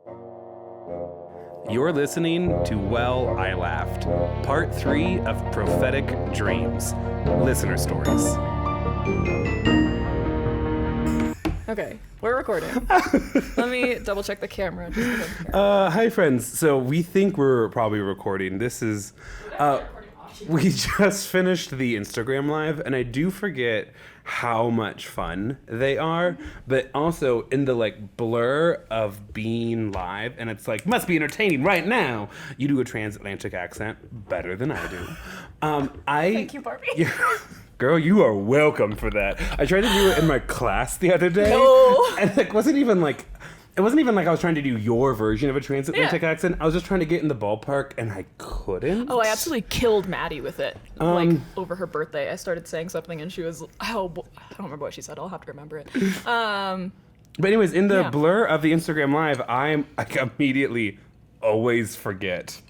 You're listening to Well, I Laughed, Part 3 of Prophetic Dreams, Listener Stories. Okay, we're recording. Let me double check the camera. Hi, friends. So we think we're probably recording. This is... we just finished the Instagram Live, and I do forget how much fun they are, but also in the blur of being live, and it's must be entertaining right now. You do a transatlantic accent better than I do. Thank you, Barbie. Girl, you are welcome for that. I tried to do it in my class the other day, and it wasn't even like I was trying to do your version of a transatlantic accent. I was just trying to get in the ballpark, and I couldn't. Oh, I absolutely killed Maddie with it. Over her birthday, I started saying something, and she was, I don't remember what she said. I'll have to remember it. But anyways, in the blur of the Instagram Live, I immediately always forget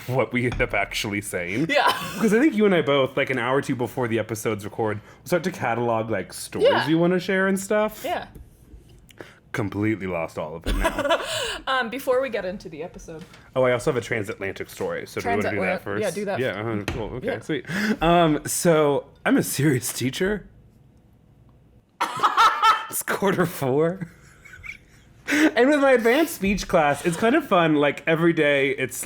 what we end up actually saying. Yeah. Because I think you and I both, an hour or two before the episodes record, start to catalog, stories you want to share and stuff. Yeah. Completely lost all of it now. Before we get into the episode. Oh, I also have a transatlantic story. So do you want to do that first? Yeah, do that. Yeah, cool. Okay, sweet. So I'm a serious teacher. It's quarter 4. And with my advanced speech class, it's kind of fun. Every day, it's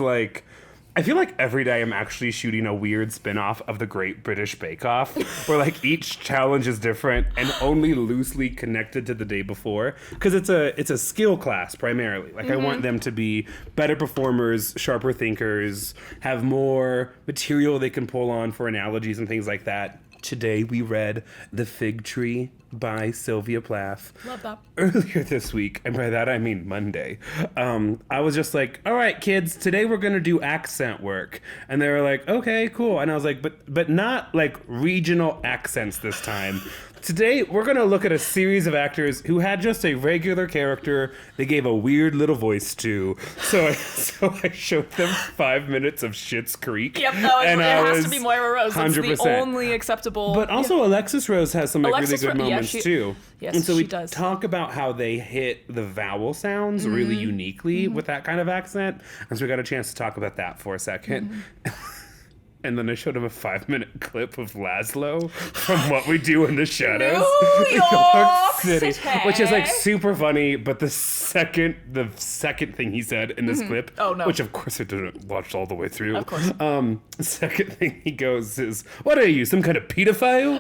I feel like every day I'm actually shooting a weird spin-off of the Great British Bake Off, where each challenge is different and only loosely connected to the day before. Because it's a skill class primarily. I want them to be better performers, sharper thinkers, have more material they can pull on for analogies and things like that. Today we read The Fig Tree by Sylvia Plath. Love that. Earlier this week, and by that I mean Monday, I was just all right, kids, today we're going to do accent work. And they were like, okay, cool. And I was like, but not regional accents this time. Today, we're going to look at a series of actors who had just a regular character they gave a weird little voice to. So I showed them 5 minutes of Schitt's Creek. Yep, it has to be Moira Rose. 100%. It's the only acceptable. But also Alexis Rose has some really good moments too. Yes, and so we does. talk about how they hit the vowel sounds really uniquely with that kind of accent. And so we got a chance to talk about that for a second. And then I showed him a 5-minute clip of Laszlo from What We Do in the Shadows, New York City, which is super funny. But the second thing he said in this clip, which of course I didn't watch all the way through. Of course. The second thing he goes is, "What are you, some kind of pedophile?"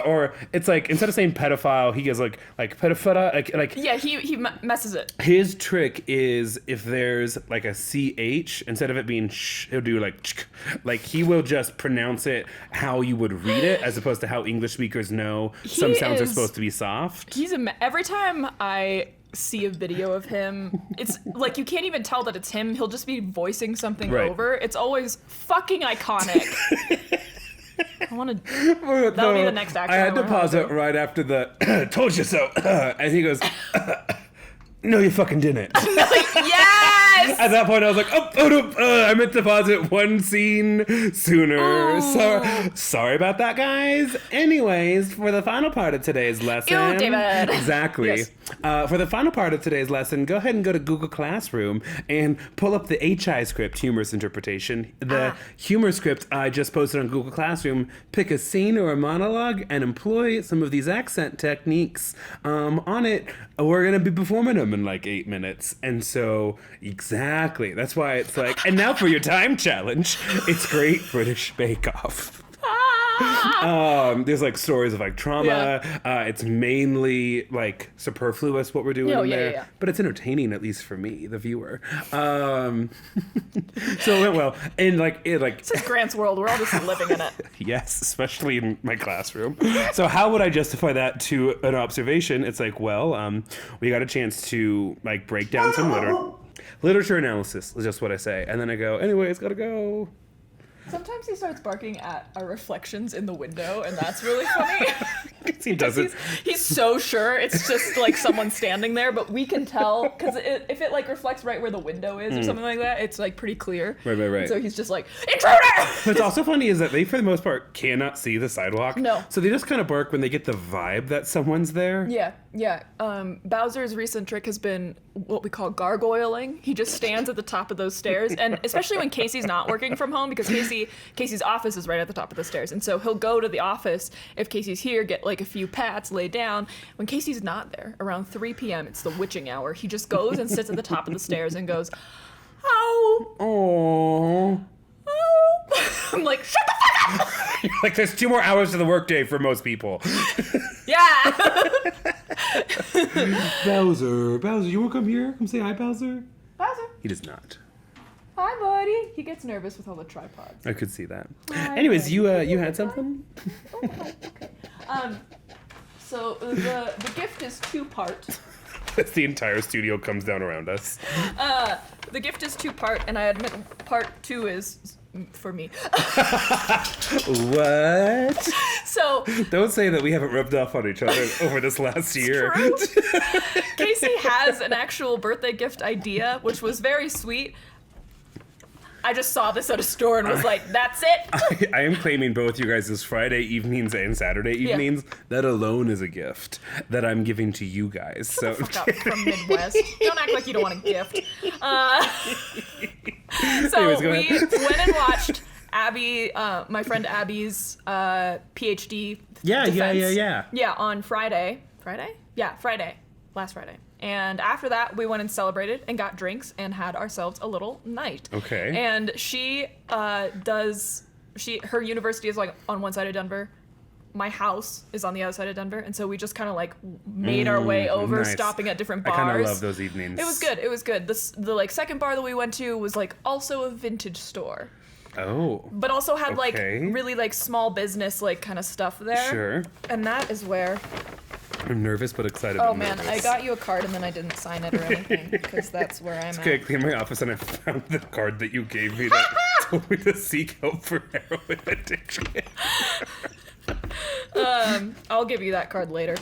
Or it's instead of saying pedophile, he goes like pedophile, Yeah, he messes it. His trick is if there's a ch instead of it being sh, he'll do he will just pronounce it how you would read it, as opposed to how English speakers know some sounds are supposed to be soft. Every time I see a video of him, it's you can't even tell that it's him. He'll just be voicing something over. It's always fucking iconic. I want to. That'll be the next actor. I had to pause it right after the "told you so," and he goes, "No, you fucking didn't." Yes! At that point, I was like, I meant to pause it one scene sooner. Sorry about that, guys. Anyways, for the final part of today's lesson. Ew, David. Exactly. Yes. For the final part of today's lesson, go ahead and go to Google Classroom and pull up the HI script, humorous interpretation. The humor script I just posted on Google Classroom. Pick a scene or a monologue and employ some of these accent techniques on it. We're going to be performing them in 8 minutes. And so, exactly. That's why it's and now for your time challenge. It's Great British Bake Off. There's stories of trauma. It's mainly superfluous what we're doing in there. Yeah. But it's entertaining, at least for me, the viewer. So it went well. And this is Grant's world. We're all just living in it. Yes, especially in my classroom. So how would I justify that to an observation? It's we got a chance to break down some literature analysis is just what I say. And then I go, anyways, gotta go. Sometimes he starts barking at our reflections in the window, and that's really funny. He doesn't. He's so sure it's just someone standing there, but we can tell because if it reflects right where the window is or something like that, it's pretty clear. Right. And so he's just intruder. What's also funny is that they, for the most part, cannot see the sidewalk. No. So they just kind of bark when they get the vibe that someone's there. Yeah. Bowser's recent trick has been what we call gargoyling. He just stands at the top of those stairs, and especially when Casey's not working from home, because Casey's office is right at the top of the stairs, and so he'll go to the office if Casey's here, get like a few pats, lay down. When Casey's not there, around 3 p.m., it's the witching hour. He just goes and sits at the top of the stairs and goes, "Oh, Oh. I'm like, shut the fuck up!" Like, there's 2 more hours to the workday for most people. Yeah. Bowser, you wanna come here? Come say hi, Bowser? Bowser. He does not. Hi, buddy. He gets nervous with all the tripods. I could see that. Hi, Anyways, buddy. you had something? Oh, hi. Okay. So the gift is 2-part. The entire studio comes down around us. The gift is 2-part, and I admit part 2 is for me. What? So Don't say that we haven't rubbed off on each other over this last year. true. Casey has an actual birthday gift idea, which was very sweet. I just saw this at a store and was like, that's it. I am claiming both you guys' Friday evenings and Saturday evenings. Yeah. That alone is a gift that I'm giving to you guys. So Fuck up from Midwest. Don't act like you don't want a gift. Anyways, go we ahead. went and watched Abby, my friend Abby's PhD defense. Yeah, on Friday. Friday? Yeah, Friday. Last Friday. And after that, we went and celebrated and got drinks and had ourselves a little night. Okay. And she her university is like on one side of Denver. My house is on the other side of Denver. And so we just kind of like made our way over, nice. Stopping at different bars. I kind of love those evenings. It was good. The like second bar that we went to was like also a vintage store. Oh. But also had like okay. really like small business like kind of stuff there. Sure. And that is where. I'm nervous but excited. Oh man, I got you a card and then I didn't sign it or anything because that's where I'm Okay, I at. cleaned my office and I found the card that you gave me that told me to seek help for heroin addiction. I'll give you that card later.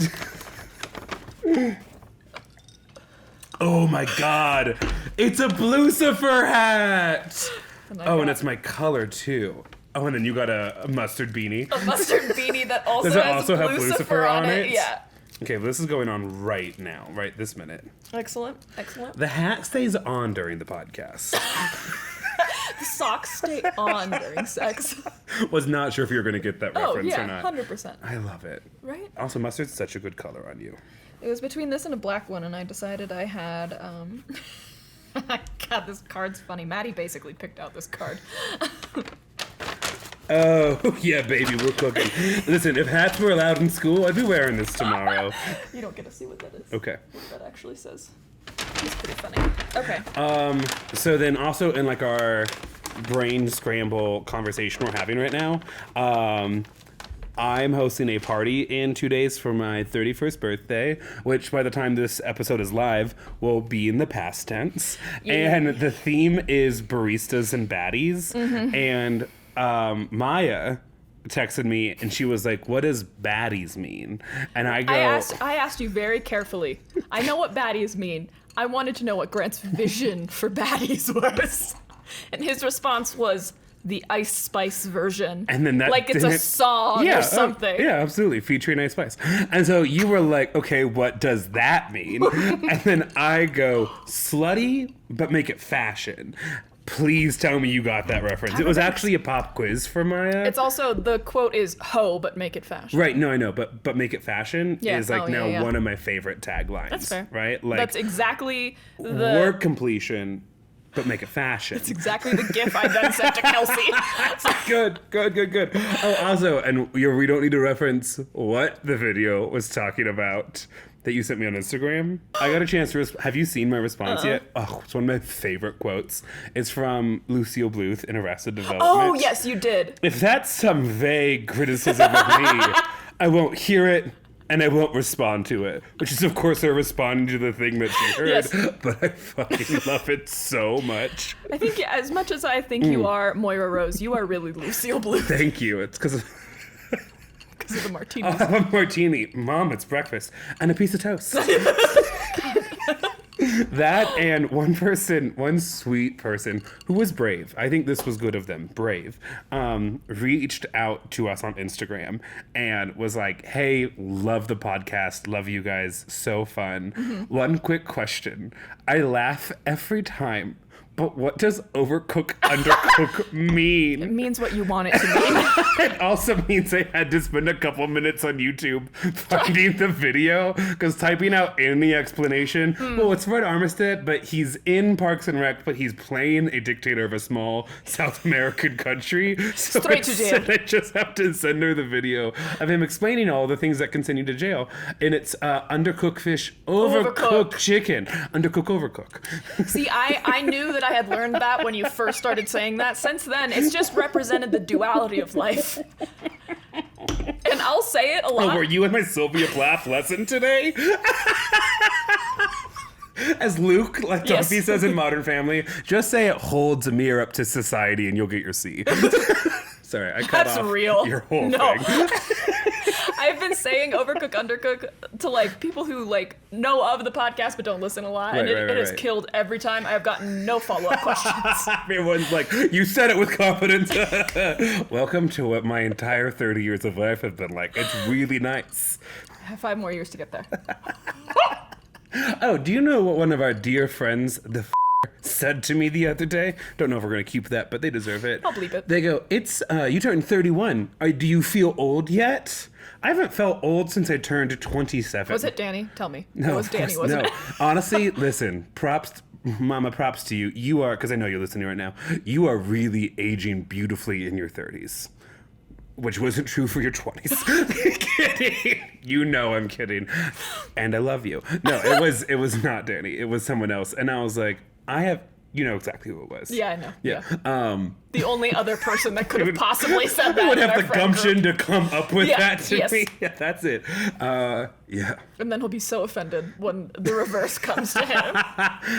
Oh my god, it's a Blucifer hat! And it's my color too. Oh, and then you got a mustard beanie. A mustard beanie that also Does it has also have Lucifer Blucifer on it? Yeah. Okay, well, this is going on right now, right this minute. Excellent. The hat stays on during the podcast. The socks stay on during sex. Was not sure if you were going to get that reference or not. 100%. I love it. Right? Also, mustard's such a good color on you. It was between this and a black one, and I decided I had, God, this card's funny. Maddie basically picked out this card. Oh, yeah, baby, we're cooking. Listen, if hats were allowed in school, I'd be wearing this tomorrow. You don't get to see what that is. Okay. What that actually says. It's pretty funny. Okay. So then also in like our brain scramble conversation we're having right now, I'm hosting a party in 2 days for my 31st birthday, which by the time this episode is live will be in the past tense. Yeah. And the theme is baristas and baddies. Mm-hmm. And Maya texted me and she was like, what does baddies mean? And I go, I asked you very carefully. I know what baddies mean. I wanted to know what Grant's vision for baddies was. And his response was the Ice Spice version. And then that like it's a song or something. Yeah, absolutely. Featuring Ice Spice. And so you were like, okay, what does that mean? And then I go, slutty, but make it fashion. Please tell me you got that reference. It was actually a pop quiz for Maya. It's also, the quote is, ho, but make it fashion. Right, no, I know, but make it fashion is like yeah. one of my favorite taglines. That's fair. Right? Like, that's exactly the... work completion, but make it fashion. It's exactly the gif I then sent to Kelsey. Good. Oh, also, and we don't need to reference what the video was talking about that you sent me on Instagram. I got a chance to have you seen my response yet? Oh, it's one of my favorite quotes. It's from Lucille Bluth in Arrested Development. Oh, yes, you did. If that's some vague criticism of me, I won't hear it and I won't respond to it. Which is, of course, her responding to the thing that she heard. Yes. But I fucking love it so much. I think as much as I think you are Moira Rose, you are really Lucille Bluth. Thank you. It's because of The martini. I'll have a martini. Mom, it's breakfast. And a piece of toast. That and one sweet person who was brave. I think this was good of them. Brave. Reached out to us on Instagram and was like, hey, love the podcast. Love you guys. So fun. Mm-hmm. One quick question. I laugh every time. But what does overcook, undercook mean? It means what you want it to mean. It also means I had to spend a couple minutes on YouTube finding the video, because typing out any explanation, well, it's Fred Armistead, but he's in Parks and Rec, but he's playing a dictator of a small South American country. So straight to jail. I just have to send her the video of him explaining all the things that can send you to jail. And it's undercooked fish, overcooked chicken, undercook, overcook. See, I knew that I had learned that when you first started saying that. Since then, it's just represented the duality of life. And I'll say it a lot. Oh, were you in my Sylvia Plath lesson today? As Luke, like Duffy says in Modern Family, just say it holds a mirror up to society and you'll get your C. Sorry, I cut off your whole thing. I've been saying overcook, undercook to like people who like know of the podcast but don't listen a lot, and it has killed every time. I've gotten no follow-up questions. Everyone's like, you said it with confidence. Welcome to what my entire 30 years of life have been like. It's really nice. I have 5 more years to get there. Oh, do you know what one of our dear friends, the said to me the other day? Don't know if we're going to keep that, but they deserve it. I'll bleep it. They go, it's, you turned 31. Do you feel old yet? I haven't felt old since I turned 27. Was it Danny? Tell me. No, it was Danny, wasn't it? Honestly, listen, props, Mama, props to you. You are, because I know you're listening right now, you are really aging beautifully in your 30s. Which wasn't true for your 20s. Kidding. You know I'm kidding. And I love you. No, it was not Danny. It was someone else. And I was like, you know exactly who it was. Yeah, I know. Yeah. The only other person that could have possibly said that. Would have the gumption to come up with that to me. Yeah, that's it. Yeah. And then he'll be so offended when the reverse comes to him.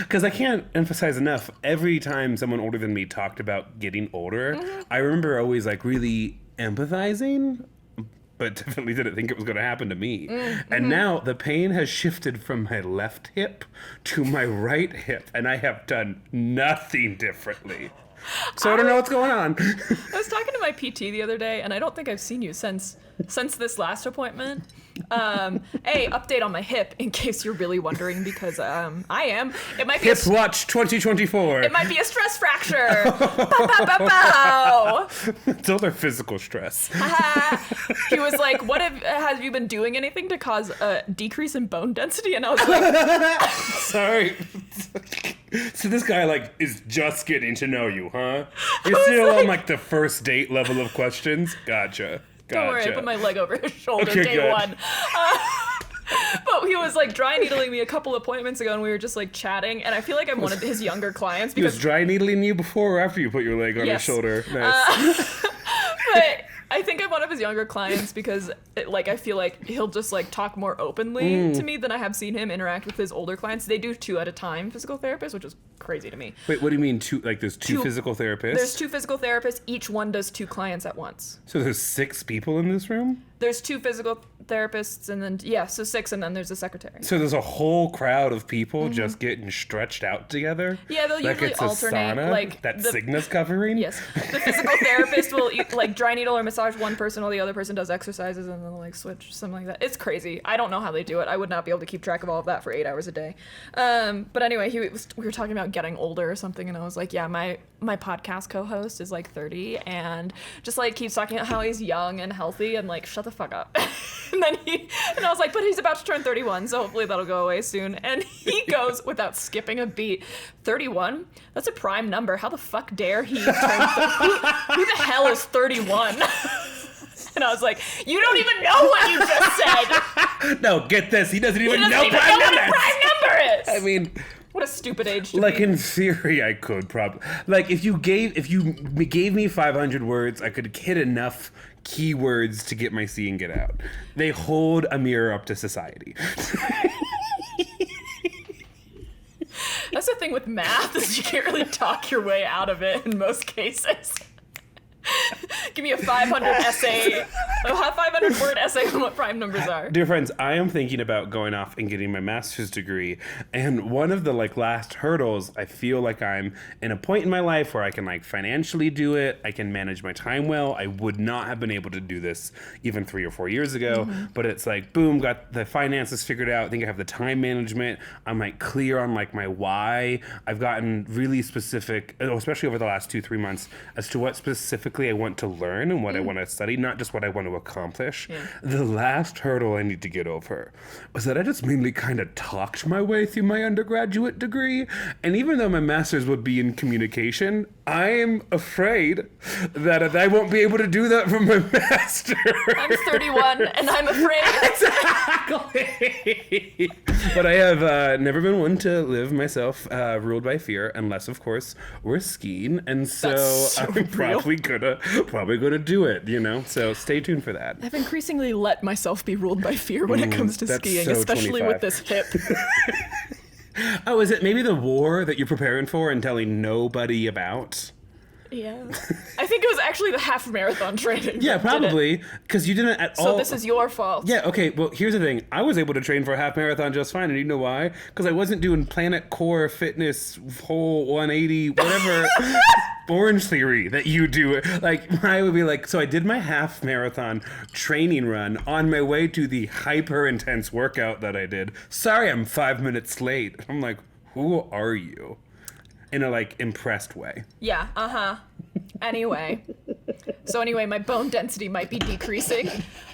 Because I can't emphasize enough, every time someone older than me talked about getting older, I remember always like really empathizing, but definitely didn't think it was going to happen to me. And now the pain has shifted from my left hip to my right hip, and I have done nothing differently. So I don't know what's going on. I was talking to my PT the other day, and I don't think I've seen you since this last appointment. Update on my hip, in case you're really wondering, because I am. It might be Hip Watch 2024. It might be a stress fracture. Pow. It's all their physical stress. He was like, have you been doing anything to cause a decrease in bone density? And I was like, sorry. So this guy like is just getting to know you, huh? You're still on like the first date level of questions? Gotcha. Don't worry, I put my leg over his shoulder day one. But he was like dry needling me a couple appointments ago, and we were just like chatting, and I feel like I'm one of his younger clients. Because he was dry needling you before or after you put your leg on his shoulder? Nice. But I think I'm one of his younger clients because I feel like he'll just like talk more openly to me than I have seen him interact with his older clients. They do 2 at a time physical therapists, which is crazy to me. Wait, what do you mean 2? Like there's two physical therapists? There's 2 physical therapists. Each one does 2 clients at once. So there's 6 people in this room? There's 2 physical therapists, and then so 6, and then there's a secretary. So there's a whole crowd of people just getting stretched out together? Yeah, they'll usually it's alternate. A sauna like that Cigna's covering? Yes. The physical therapist will like dry needle or massage one person while the other person does exercises, and then they'll like switch, something like that. It's crazy. I don't know how they do it. I would not be able to keep track of all of that for 8 hours a day. But anyway, we were talking about getting older or something, and I was like, yeah, my podcast co-host is like 30 and just like keeps talking about how he's young and healthy, and like, shut the fuck up. And I was like, but he's about to turn 31, so hopefully that'll go away soon. And he goes, without skipping a beat, 31? That's a prime number. How the fuck dare he turn who the hell is 31? And I was like, you don't even know what you just said. No, get this. He doesn't even know what a prime number is. I mean, what a stupid age to like be. in theory, I could probably if you gave me 500 words, I could hit enough keywords to get my C and get out. They hold a mirror up to society. That's the thing with math, is you can't really talk your way out of it in most cases. Give me a 500 essay A 500-word essay on what prime numbers are. Dear friends, I am thinking about going off and getting my master's degree, and one of the last hurdles, I feel like I'm in a point in my life where I can financially do it, I can manage my time well. I would not have been able to do this even 3 or 4 years ago, but it's boom, got the finances figured out. I think I have the time management. I'm clear on my why. I've gotten really specific, especially over the last 2-3 months, as to what specifically I want to learn and what I want to study, not just what I want to accomplish. Yeah. The last hurdle I need to get over was that I just mainly kind of talked my way through my undergraduate degree. And even though my master's would be in communication, I am afraid that I won't be able to do that for my master. I'm 31 and I'm afraid. Exactly. But I have never been one to live myself ruled by fear, unless, of course, we're skiing. And so I'm probably gonna do it, So stay tuned for that. I've increasingly let myself be ruled by fear when it comes to skiing, so especially 25. with this hip. Oh, is it maybe the war that you're preparing for and telling nobody about? Yeah. I think it was actually the half marathon training. Yeah, probably, because you didn't at all. So this is your fault. Yeah, okay, well, here's the thing. I was able to train for a half marathon just fine, and you know why? Because I wasn't doing Planet Core Fitness whole 180, whatever, Orange Theory that you do. I would be so I did my half marathon training run on my way to the hyper intense workout that I did. Sorry, I'm 5 minutes late. I'm who are you? In a impressed way. Yeah, Anyway, my bone density might be decreasing,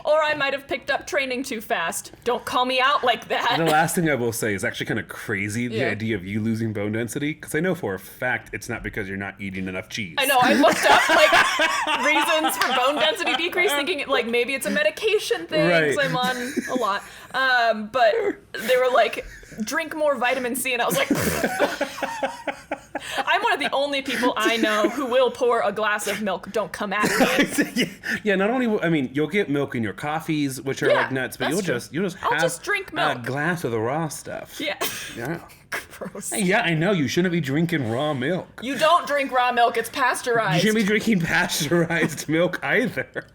or I might have picked up training too fast. Don't call me out like that. The last thing I will say is actually kind of crazy, the idea of you losing bone density, because I know for a fact it's not because you're not eating enough cheese. I know, I looked up reasons for bone density decrease, thinking maybe it's a medication thing, because I'm on a lot. But they were drink more vitamin C, and I was I'm one of the only people I know who will pour a glass of milk. Don't come at me. Yeah, not only, you'll get milk in your coffees, which are nuts, but you'll just I'll just drink milk. A glass of the raw stuff. Yeah. Yeah. Gross. Yeah, I know. You shouldn't be drinking raw milk. You don't drink raw milk. It's pasteurized. You shouldn't be drinking pasteurized milk either.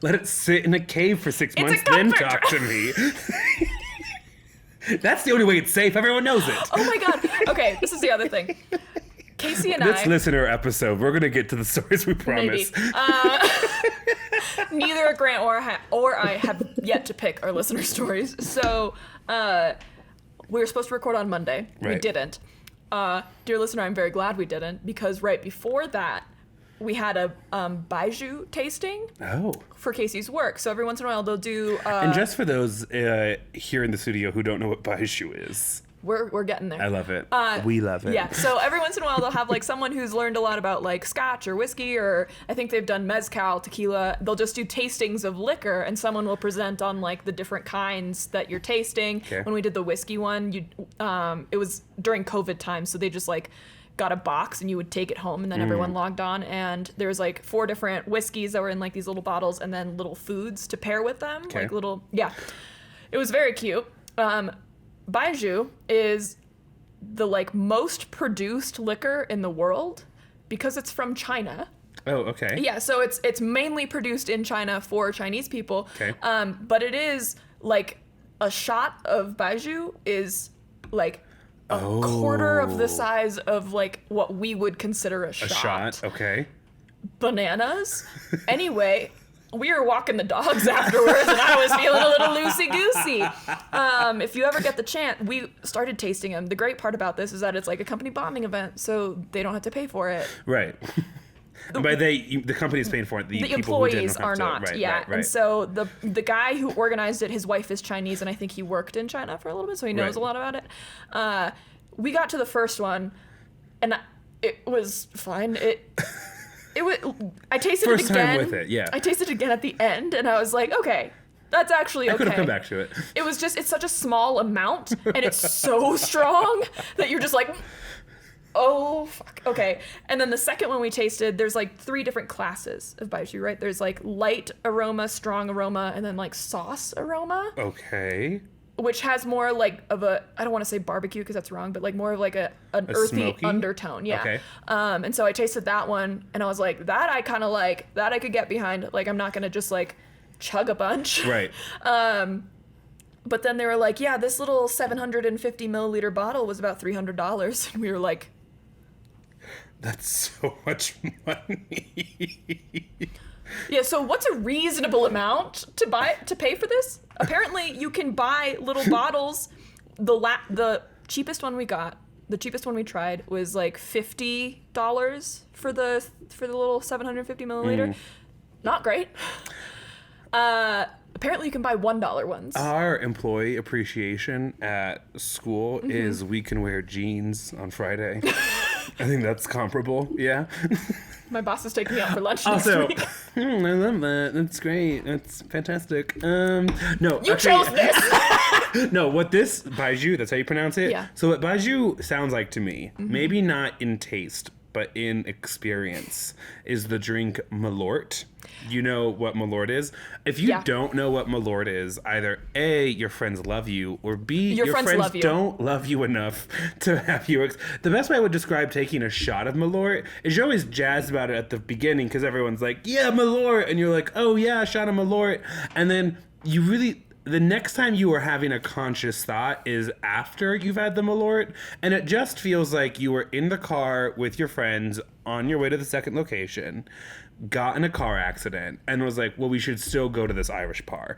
Let it sit in a cave for 6 months, then talk to me. That's the only way it's safe. Everyone knows it. Oh my God. Okay, this is the other thing. Casey and this listener episode, we're going to get to the stories we promise. Maybe. Neither Grant or I have yet to pick our listener stories. So we were supposed to record on Monday. Right. We didn't. Dear listener, I'm very glad we didn't, because right before that, we had a baijiu tasting for Casey's work. So every once in a while they'll do... and just for those here in the studio who don't know what baijiu is... We're getting there. I love it. We love it. Yeah. So every once in a while they'll have someone who's learned a lot about scotch or whiskey, or I think they've done mezcal, tequila. They'll just do tastings of liquor, and someone will present on the different kinds that you're tasting. Okay. When we did the whiskey one, it was during COVID time, so they just got a box and you would take it home, and then everyone logged on, and there was 4 different whiskeys that were in these little bottles, and then little foods to pair with them. Okay. It was very cute. Baijiu is the most produced liquor in the world because it's from China. Oh, okay. Yeah, so it's mainly produced in China for Chinese people. Okay. But it is a shot of baijiu is a quarter of the size of what we would consider a shot. A shot, okay. Bananas. Anyway, we were walking the dogs afterwards, and I was feeling a little loosey-goosey. If you ever get the chance, we started tasting them. The great part about this is that it's a company bonding event, so they don't have to pay for it. Right. And by the company is paying for it. The people employees who are not. Right, yeah. Right, right. And so the guy who organized it, his wife is Chinese, and I think he worked in China for a little bit, so he knows a lot about it. We got to the first one, and it was fine. I tasted First it again. time with it, yeah. I tasted it again at the end, and I was like, okay, that's actually okay. I could have come back to it. It was just, it's such a small amount, and it's so strong that you're just oh, fuck. Okay. And then the second one we tasted, there's 3 different classes of baijiu, right? There's light aroma, strong aroma, and then sauce aroma. Okay. Which has more of a, I don't want to say barbecue because that's wrong, but more of an earthy smoky undertone. Yeah. Okay. And so I tasted that one, and I was that I kind of that I could get behind. I'm not going to just chug a bunch. Right. But then they were like, yeah, this little 750 milliliter bottle was about $300. And we were like, that's so much money. yeah, so what's a reasonable amount to pay for this? Apparently, you can buy little bottles. The cheapest one we got, the cheapest one we tried was like $50 for the little 750 milliliter. Not great. Apparently, you can buy $1 ones. Our employee appreciation at school is we can wear jeans on Friday. I think that's comparable. Yeah. My boss is taking me out for lunch Also, next week. I love that. That's great. That's fantastic. No, You actually, chose this. No, what this baijiu, that's how you pronounce it? Yeah. So what baijiu sounds like to me, maybe not in taste, but in experience, is the drink Malort. You know what Malort is? If you don't know what Malort is, either A, your friends love you, or B, your friends love you. don't love you enough to have you. The best way I would describe taking a shot of Malort is you're always jazzed about it at the beginning because everyone's like, yeah, Malort. And you're like, oh, yeah, a shot of Malort. And then you really... The next time you are having a conscious thought is after you've had the Malort, and it just feels like you were in the car with your friends on your way to the second location, got in a car accident, and was like, well, we should still go to this Irish bar.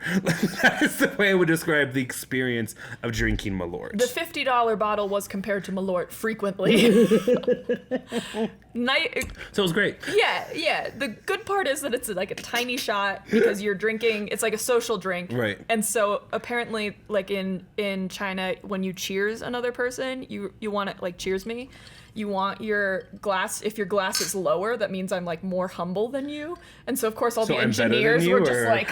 That is the way I would describe the experience of drinking Malort. The $50 bottle was compared to Malort frequently. So it was great. Yeah. The good part is that it's like a tiny shot because you're drinking. It's like a social drink. Right. And so apparently, like in China, when you cheers another person, you want to like cheers me. You want your glass, if your glass is lower, that means I'm like more humble than you. And so of course all the engineers were just like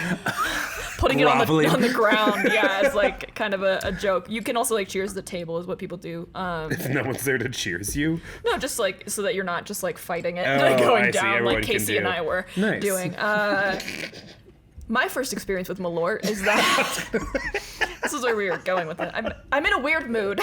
putting it on the ground. Yeah, it's like kind of a joke. You can also like cheers the table is what people do. If no one's there to cheers you? No, just like so that you're not just like fighting it and going down like Casey and I were doing. My first experience with Malort is that this is where we were going with it. I'm in a weird mood.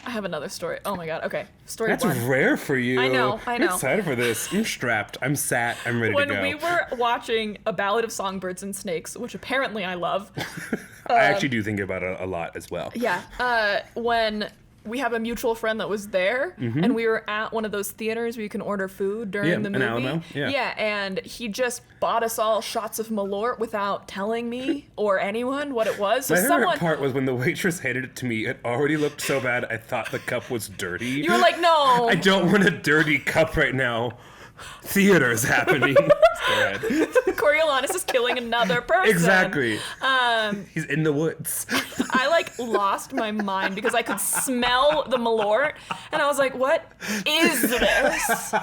I have another story. Oh my god. Okay. Story That's one. rare for you. I know. I'm excited for this. I'm strapped. I'm sat. I'm ready to go. When we were watching A Ballad of Songbirds and Snakes, which apparently I love. I actually do think about it a lot as well. Yeah. When we have a mutual friend that was there, and we were at one of those theaters where you can order food during the movie. In Alamo. Yeah, and he just bought us all shots of Malort without telling me or anyone what it was. So My favorite part was when the waitress handed it to me. It already looked so bad, I thought the cup was dirty. You were like, no. I don't want a dirty cup right now. Theater's happening. Go ahead. Coriolanus is killing another person. Exactly. He's in the woods. I like lost my mind because I could smell the Malort, and I was like, "What is this?"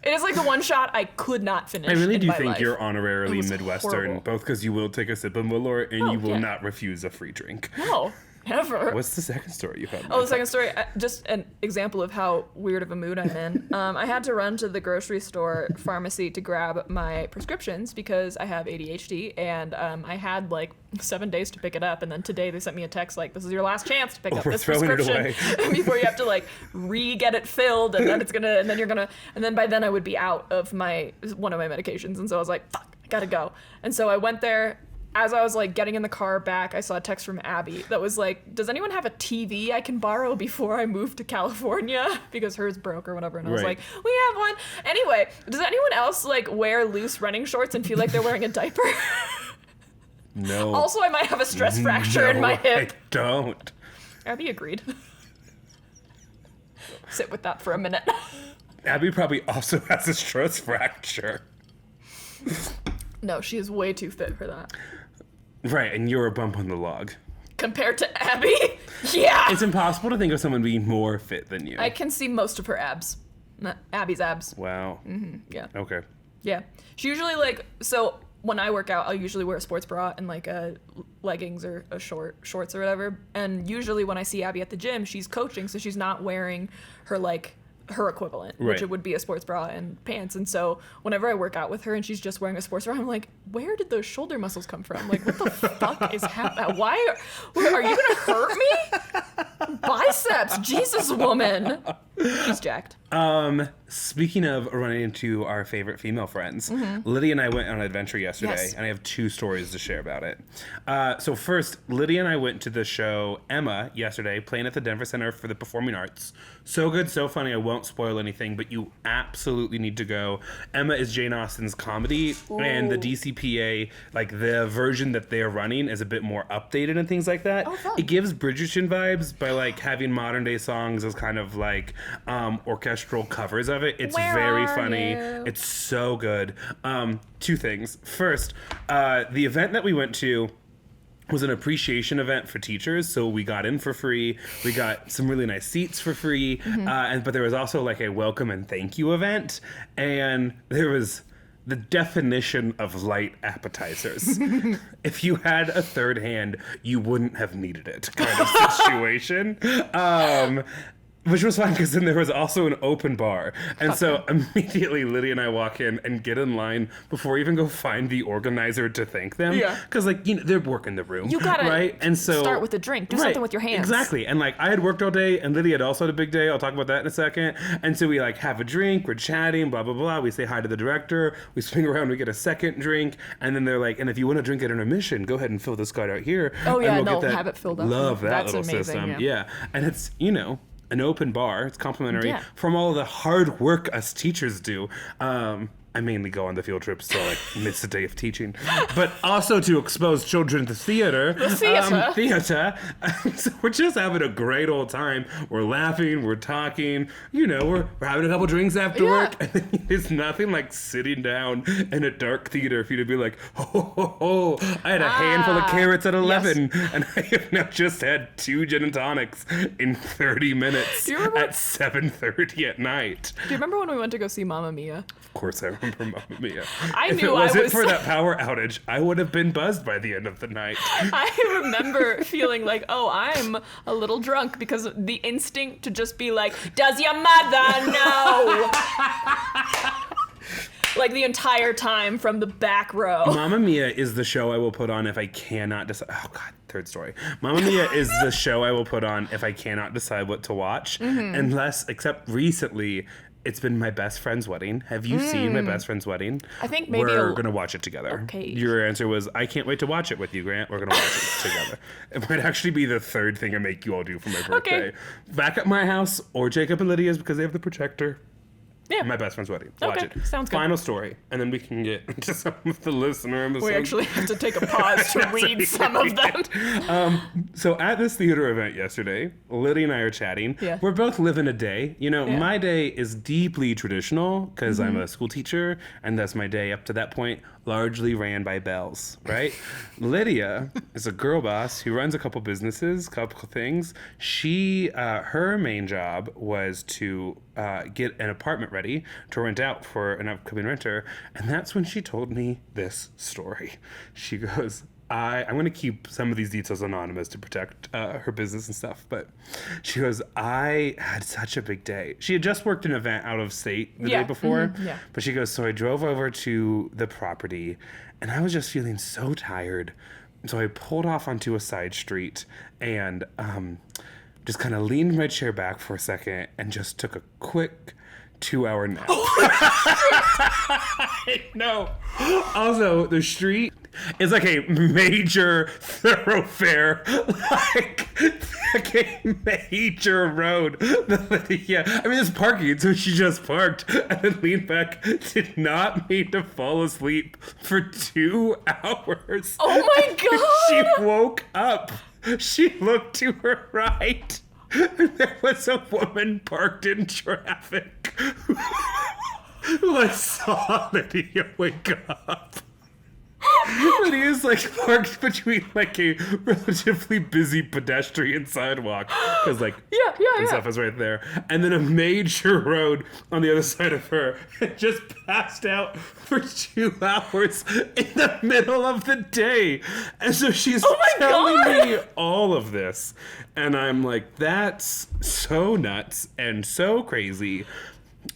It is like the one shot I could not finish. I really do think life. you're honorarily It was Midwestern, horrible. both because you will take a sip of Malort and you will yeah. not refuse a free drink. No, never. What's the second story you had? Oh, the second story, just an example of how weird of a mood I'm in. I had to run to the grocery store pharmacy to grab my prescriptions because I have ADHD, and I had like 7 days to pick it up, and then today they sent me a text like, this is your last chance to pick up this prescription before you have to like re-get it filled, and then and then by then I would be out of one of my medications, and so I was like, fuck, I gotta go. And so I went there. As I was like getting in the car back, I saw a text from Abby that was like, does anyone have a TV I can borrow before I move to California? Because hers broke or whatever. And I was like, we have one. Anyway, does anyone else like wear loose running shorts and feel like they're wearing a diaper? No. Also, I might have a stress fracture in my hip. I don't. Abby agreed. Sit with that for a minute. Abby probably also has a stress fracture. No, she is way too fit for that. Right, and you're a bump on the log. Compared to Abby? Yeah! It's impossible to think of someone being more fit than you. I can see most of her abs. Not Abby's abs. Wow. Mm-hmm, yeah. Okay. Yeah. She usually so when I work out, I'll usually wear a sports bra and like leggings or shorts or whatever. And usually when I see Abby at the gym, she's coaching, so she's not wearing her equivalent, which it would be a sports bra and pants. And so whenever I work out with her and she's just wearing a sports bra, I'm like, where did those shoulder muscles come from? Like, what the fuck is happening? Why are you gonna hurt me? Biceps, Jesus, woman. She's jacked. Speaking of running into our favorite female friends, Lydia and I went on an adventure yesterday, Yes. and I have 2 stories to share about it. So first, Lydia and I went to the show Emma yesterday, playing at the Denver Center for the Performing Arts. So good, so funny. I won't spoil anything, but you absolutely need to go. Emma is Jane Austen's comedy, and the DCPA, like the version that they're running, is a bit more updated and things like that. Oh, fun. It gives Bridgerton vibes by like having modern day songs as kind of like orchestral covers of it. It's Where very are funny. you? It's so good. 2 things. First, the event that we went to was an appreciation event for teachers, so we got in for free. We got some really nice seats for free, but there was also like a welcome and thank you event, and there was the definition of light appetizers. If you had a third hand, you wouldn't have needed it kind of situation. Which was fun because then there was also an open bar. And so immediately Lydia and I walk in and get in line before we even go find the organizer to thank them. Yeah. Because, like, you know, they're working the room. You gotta right? And so, start with a drink. Do something with your hands. Exactly. And, like, I had worked all day and Lydia had also had a big day. I'll talk about that in a second. And so we, like, have a drink. We're chatting, blah, blah, blah. We say hi to the director. We swing around. We get a second drink. And then they're like, and if you want to drink at intermission, go ahead and fill this card out here. Oh, yeah, and no, get that. have it filled up. Love that That's little amazing, system. yeah. And it's, you know, an open bar. It's complimentary Yeah. from all of the hard work us teachers do. I mainly go on the field trips to like miss the day of teaching, but also to expose children to theater. Theater. So we're just having a great old time. We're laughing, we're talking, you know, we're having a couple drinks after work. And there's nothing like sitting down in a dark theater for you to be like, oh, I had a handful of carrots at 11, and I have now just had 2 gin and tonics in 30 minutes at 7:30 at night. Do you remember when we went to go see Mamma Mia? Of course I remember Mamma Mia. If it wasn't for that power outage, I would have been buzzed by the end of the night. I remember feeling like, oh, I'm a little drunk because the instinct to just be like, does your mother know? Like the entire time from the back row. Mamma Mia is the show I will put on if I cannot decide. Oh, God, third story. Mamma Mia is the show I will put on if I cannot decide what to watch. Except recently, it's been my best friend's wedding. Have you seen my best friend's wedding? I think maybe we're going to watch it together. Okay. Your answer was, I can't wait to watch it with you, Grant. We're going to watch it together. It might actually be the third thing I make you all do for my birthday. Okay. Back at my house or Jacob and Lydia's because they have the projector. Yeah. My best friend's wedding. Watch Okay, it. sounds good. Final story, and then we can get into some of the listener episodes. We actually have to take a pause to read some of them. So at this theater event yesterday, Lydia and I are chatting. Yeah. We're both living a day. You know, Yeah. my day is deeply traditional because I'm a school teacher, and thus my day up to that point largely ran by bells, right? Lydia is a girl boss who runs a couple businesses, couple things. She, her main job was to get an apartment ready to rent out for an upcoming renter, and that's when she told me this story. She goes, I'm going to keep some of these details anonymous to protect her business and stuff, but she goes, I had such a big day. She had just worked an event out of state the day before, but she goes, so I drove over to the property, and I was just feeling so tired, so I pulled off onto a side street and just kind of leaned my chair back for a second and just took a quick 2-hour nap. No. Also, the street is like a major thoroughfare, like a major road. Yeah, I mean, it's parking, so she just parked and then leaned back. Did not mean to fall asleep for 2 hours. Oh my God! She woke up. She looked to her right. There was a woman parked in traffic who I saw Lydia wake up. Lydia's like parked between like a relatively busy pedestrian sidewalk because like and stuff is right there, and then a major road on the other side of her. Just passed out for 2 hours in the middle of the day, and so she's telling me all of this, and I'm like, that's so nuts and so crazy.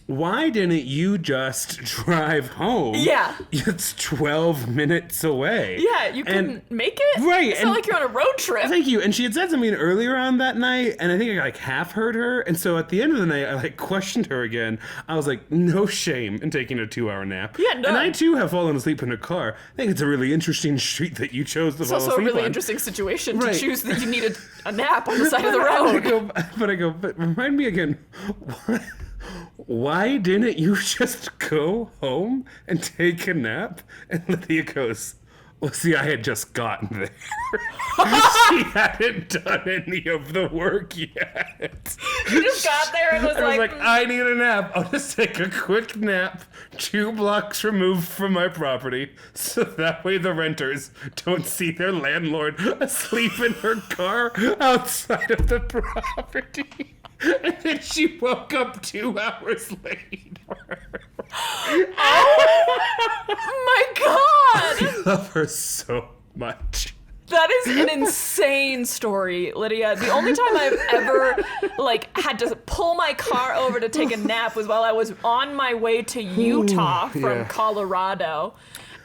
why didn't you just drive home? Yeah. It's 12 minutes away. Yeah, you couldn't make it? Right. It's not like you're on a road trip. Thank you. And she had said something earlier on that night, and I think I like half heard her. And so at the end of the night, I like questioned her again. I was like, no shame in taking a 2-hour nap. Yeah, none. And I too have fallen asleep in a car. I think it's a really interesting street that you chose to fall asleep on. It's also a really interesting situation Right. to choose that you needed a nap on the side of the road. But remind me again, why didn't you just go home and take a nap? And Lydia goes, well, see, I had just gotten there. She hadn't done any of the work yet. You just got there and was I was like, like, I need a nap. I'll just take a quick nap 2 blocks removed from my property, so that way the renters don't see their landlord asleep in her car outside of the property. And then she woke up 2 hours later. my God! I love her so much. That is an insane story, Lydia. The only time I've ever had to pull my car over to take a nap was while I was on my way to Utah from Colorado.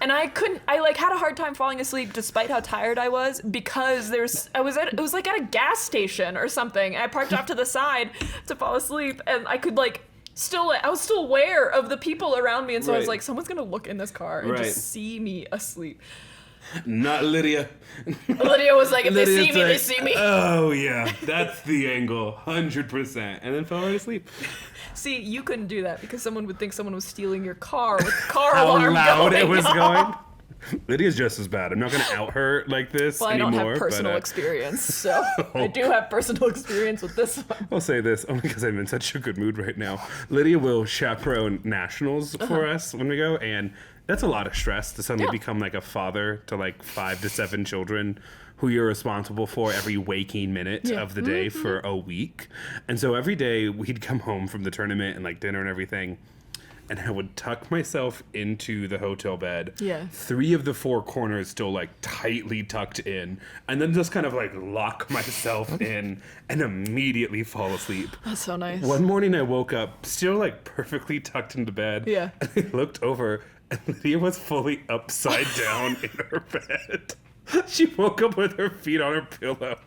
And I had a hard time falling asleep despite how tired I was because it was like at a gas station or something. I parked off to the side to fall asleep and I could I was still aware of the people around me, and so I was like, someone's gonna look in this car and just see me asleep. Not Lydia. Lydia was like, if they Lydia's see me, like, they see me. Oh yeah, that's the angle, 100%, and then fell right asleep. See, you couldn't do that because someone would think someone was stealing your car with the car How alarm loud going it was off. going. Lydia's just as bad. I'm not going to out her like this Well, I anymore. don't have personal experience, so I do have personal experience with this one. I'll say this only because I'm in such a good mood right now. Lydia will chaperone nationals for us when we go, and that's a lot of stress to suddenly become like a father to 5 to 7 children who you're responsible for every waking minute of the day for a week. And so every day we'd come home from the tournament and dinner and everything, and I would tuck myself into the hotel bed. Yeah. 3 of the 4 corners still tightly tucked in, and then just kind of lock myself in and immediately fall asleep. That's so nice. One morning I woke up still perfectly tucked into bed. Yeah. And I looked over and Lydia was fully upside down in her bed. She woke up with her feet on her pillow.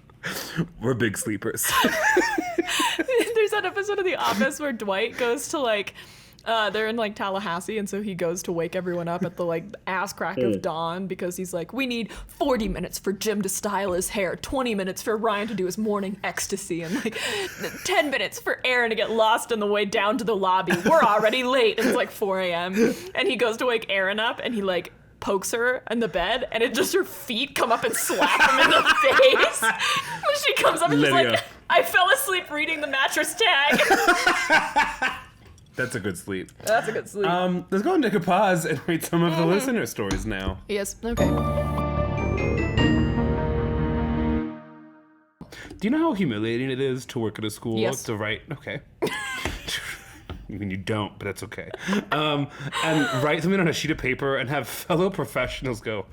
We're big sleepers. There's that episode of The Office where Dwight goes to they're in Tallahassee, and so he goes to wake everyone up at the ass crack of dawn because he's like, we need 40 minutes for Jim to style his hair, 20 minutes for Ryan to do his morning ecstasy, and 10 minutes for Aaron to get lost on the way down to the lobby. We're already late. And it's 4 a.m. And he goes to wake Aaron up, and he pokes her in the bed, and it just her feet come up and slap him in the face. When she comes up and she's Lydia. I fell asleep reading the mattress tag. That's a good sleep. That's a good sleep. Let's go and take a pause and read some of the listener stories now. Yes, okay. Do you know how humiliating it is to work at a school? Yes. To write, okay. I mean, you don't, but that's okay. And write something on a sheet of paper and have fellow professionals go,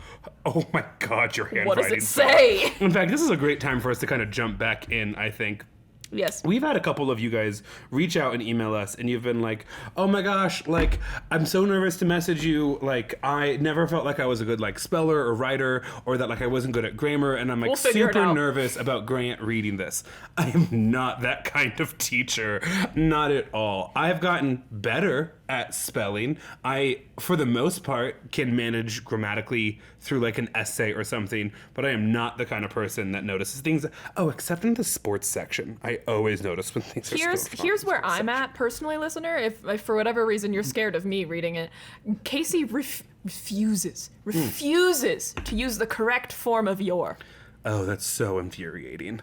oh my God, your handwriting. What does it say? In fact, this is a great time for us to kind of jump back in, I think. Yes. We've had a couple of you guys reach out and email us, and you've been like, oh my gosh, I'm so nervous to message you. I never felt like I was a good speller or writer, or that I wasn't good at grammar, and I'm We'll figure it super out. nervous about Grant reading this. I am not that kind of teacher. Not at all. I've gotten better at spelling. I, for the most part, can manage grammatically through an essay or something, but I am not the kind of person that notices things. Oh, except in the sports section. I always notice when things are spelled wrong. Here's where I'm at personally, listener. If for whatever reason you're scared of me reading it, Casey refuses to use the correct form of your. Oh, that's so infuriating.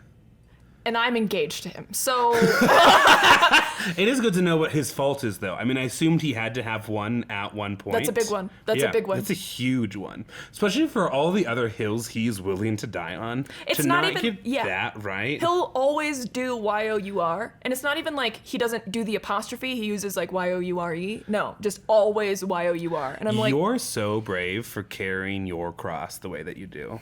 And I'm engaged to him, so It is good to know what his fault is, though. I mean, I assumed he had to have one at one point. that's a big one. That's a big one. That's a huge one, especially for all the other hills he's willing to die on. It's to not not even- get yeah. that right. He'll always do Y-O-U-R, and it's not even he doesn't do the apostrophe. He uses Y-O-U-R-E. No, just always Y-O-U-R. And I'm like, You're so brave for carrying your cross the way that you do.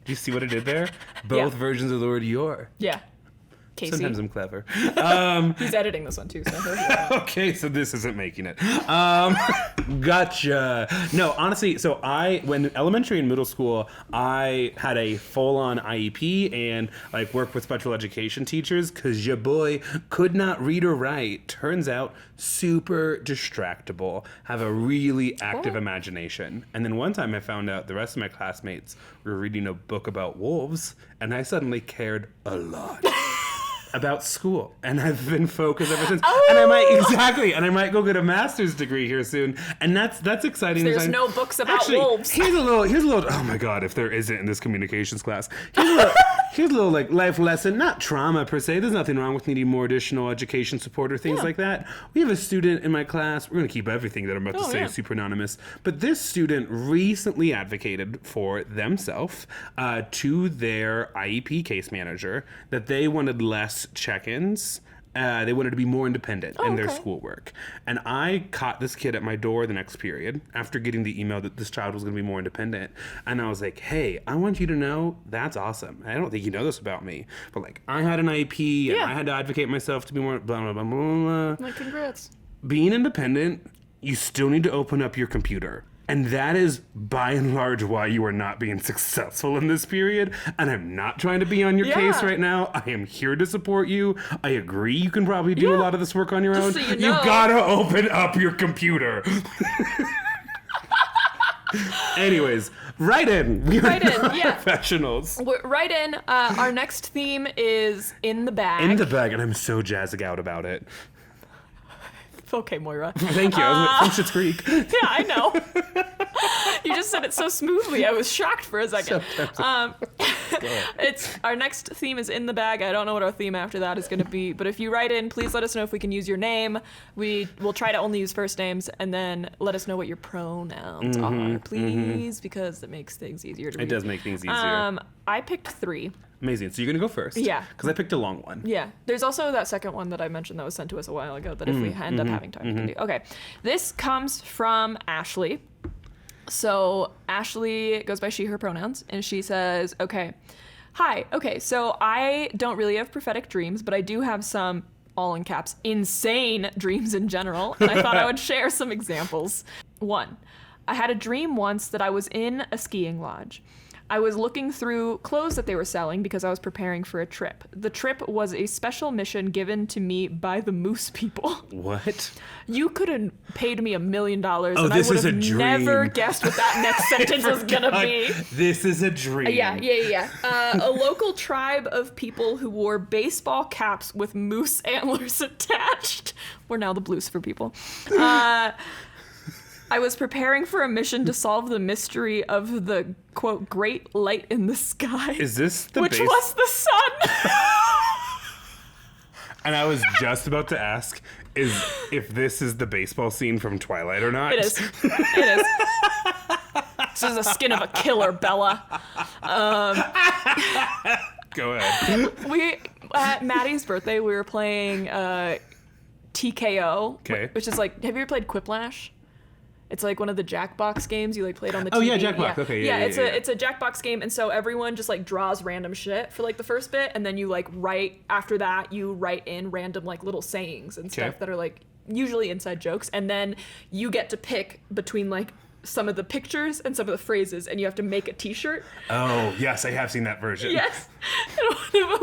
Do you see what I did there? Both versions of the word "your." yeah. Casey. Sometimes I'm clever. He's editing this one too, so he'll hear it. Okay, so this isn't making it. Gotcha. No, honestly, so when elementary and middle school, I had a full-on IEP and like worked with special education teachers because your boy could not read or write. Turns out, super distractible, have a really active imagination. And then one time I found out the rest of my classmates were reading a book about wolves, and I suddenly cared a lot. About school, and I've been focused ever since. And I might go get a master's degree here soon, and that's exciting. So there's no books about wolves. Here's a little. Oh my god, if there isn't in this communications class, here's a little like life lesson, not trauma per se. There's nothing wrong with needing more additional education support or things like that. We have a student in my class. We're gonna keep everything that I'm about to say super anonymous, but this student recently advocated for themselves to their IEP case manager that they wanted less check-ins. They wanted to be more independent in their schoolwork. And I caught this kid at my door the next period after getting the email that this child was going to be more independent. And I was like, hey, I want you to know that's awesome. I don't think you know this about me. But like, I had an IEP and I had to advocate myself to be more blah, blah, blah, blah, blah. Like, congrats. Being independent, you still need to open up your computer. And that is, by and large, why you are not being successful in this period. And I'm not trying to be on your case right now. I am here to support you. I agree you can probably do a lot of this work on your own. So you gotta open up your computer. Anyways, write in. We are professionals. Write in. Our next theme is In the Bag. In the Bag, and I'm so jazzing out about it. Okay, Moira. Thank you. I was from Schitt's Creek. Yeah, I know. You just said it so smoothly. I was shocked for a second. It's our next theme is In the Bag. I don't know what our theme after that is going to be, but if you write in, please let us know if we can use your name. We will try to only use first names, and then let us know what your pronouns are, please, because it makes things easier to read. It does make things easier. I picked 3. Amazing. So you're going to go first? Yeah. Because I picked a long one. Yeah. There's also that second one that I mentioned that was sent to us a while ago that if we end up having time, we can do. Okay. This comes from Ashley. So Ashley goes by she, her pronouns, and she says, okay, hi. Okay, so I don't really have prophetic dreams, but I do have some, all in caps, insane dreams in general, and I thought I would share some examples. 1, I had a dream once that I was in a skiing lodge. I was looking through clothes that they were selling because I was preparing for a trip. The trip was a special mission given to me by the Moose people. What? You could have paid me $1 million and I this would is a have dream. never guessed what that next sentence was gonna be. This is a dream. Yeah. A local tribe of people who wore baseball caps with moose antlers attached. We're now the Blues for people. I was preparing for a mission to solve the mystery of the, quote, great light in the sky. Is this the which was the sun. And I was just about to ask if this is the baseball scene from Twilight or not. It is. It is. This is the skin of a killer, Bella. Go ahead. At Maddie's birthday, we were playing TKO, which is like, have you ever played Quiplash? It's like one of the Jackbox games you like played on the TV. Oh yeah, Jackbox. Okay, yeah. It's a Jackbox game, and so everyone just like draws random shit for like the first bit, and then you like write after that. You write in random like little sayings and stuff that are like usually inside jokes, and then you get to pick between like some of the pictures and some of the phrases, and you have to make a T-shirt. Oh yes, I have seen that version. Yes,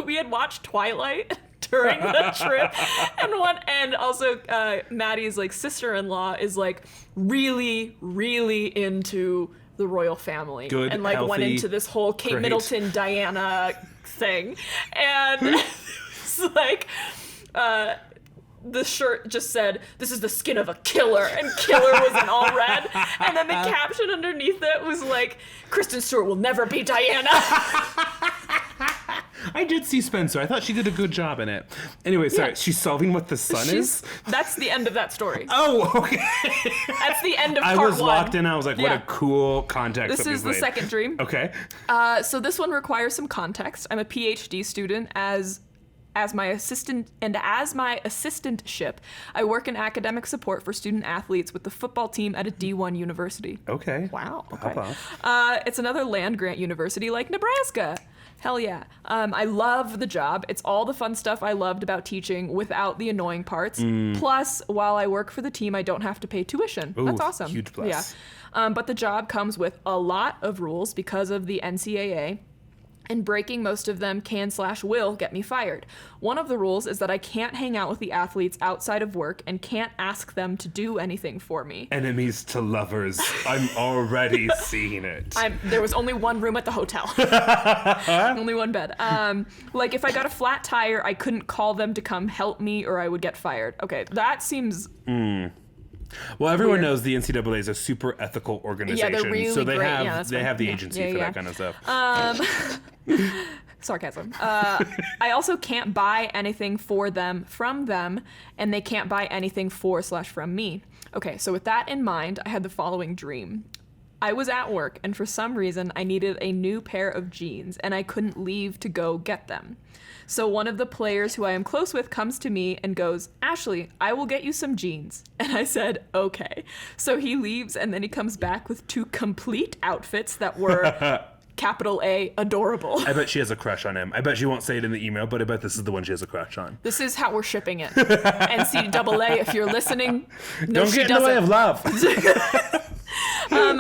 we had watched Twilight during the trip, and also Maddie's like sister-in-law is like really into the royal family. Good, and like healthy, went into this whole Kate Middleton Diana thing, and it's like the shirt just said, "This is the skin of a killer," and killer was in all red, and then the caption underneath it was like, "Kristen Stewart will never be Diana." I did see Spencer. I thought she did a good job in it. Anyway, sorry. She's solving what the sun is? That's the end of that story. Oh, okay. That's the end of part 1. I was locked in. I was like, what a cool context. This is the second dream. Okay. So this one requires some context. I'm a PhD student as my assistant, and as my assistantship, I work in academic support for student athletes with the football team at a D1 university. Okay. Wow. Okay. It's another land grant university like Nebraska. Hell yeah. I love the job. It's all the fun stuff I loved about teaching without the annoying parts. Plus, while I work for the team, I don't have to pay tuition. Ooh, That's awesome. huge plus. Yeah. But the job comes with a lot of rules because of the NCAA. And breaking most of them can/will get me fired. One of the rules is that I can't hang out with the athletes outside of work and can't ask them to do anything for me. Enemies to lovers. I'm already seeing it. There was only one room at the hotel. Only one bed. Like if I got a flat tire, I couldn't call them to come help me or I would get fired. Okay, that seems... Well, everyone weird. knows the NCAA is a super ethical organization. Yeah, they're really so they great. have Yeah, that's they fine. have the Yeah. agency Yeah, for yeah. that kind of stuff. Sarcasm. I also can't buy anything for them from them, and they can't buy anything for/from me. Okay, so with that in mind, I had the following dream. I was at work, and for some reason, I needed a new pair of jeans, and I couldn't leave to go get them. So one of the players who I am close with comes to me and goes, Ashley, I will get you some jeans. And I said, okay. So he leaves, and then he comes back with 2 complete outfits that were... capital A, adorable. I bet she has a crush on him. I bet she won't say it in the email, but I bet this is the one she has a crush on. This is how we're shipping it. NCAA, if you're listening, no, Don't get in the way of love.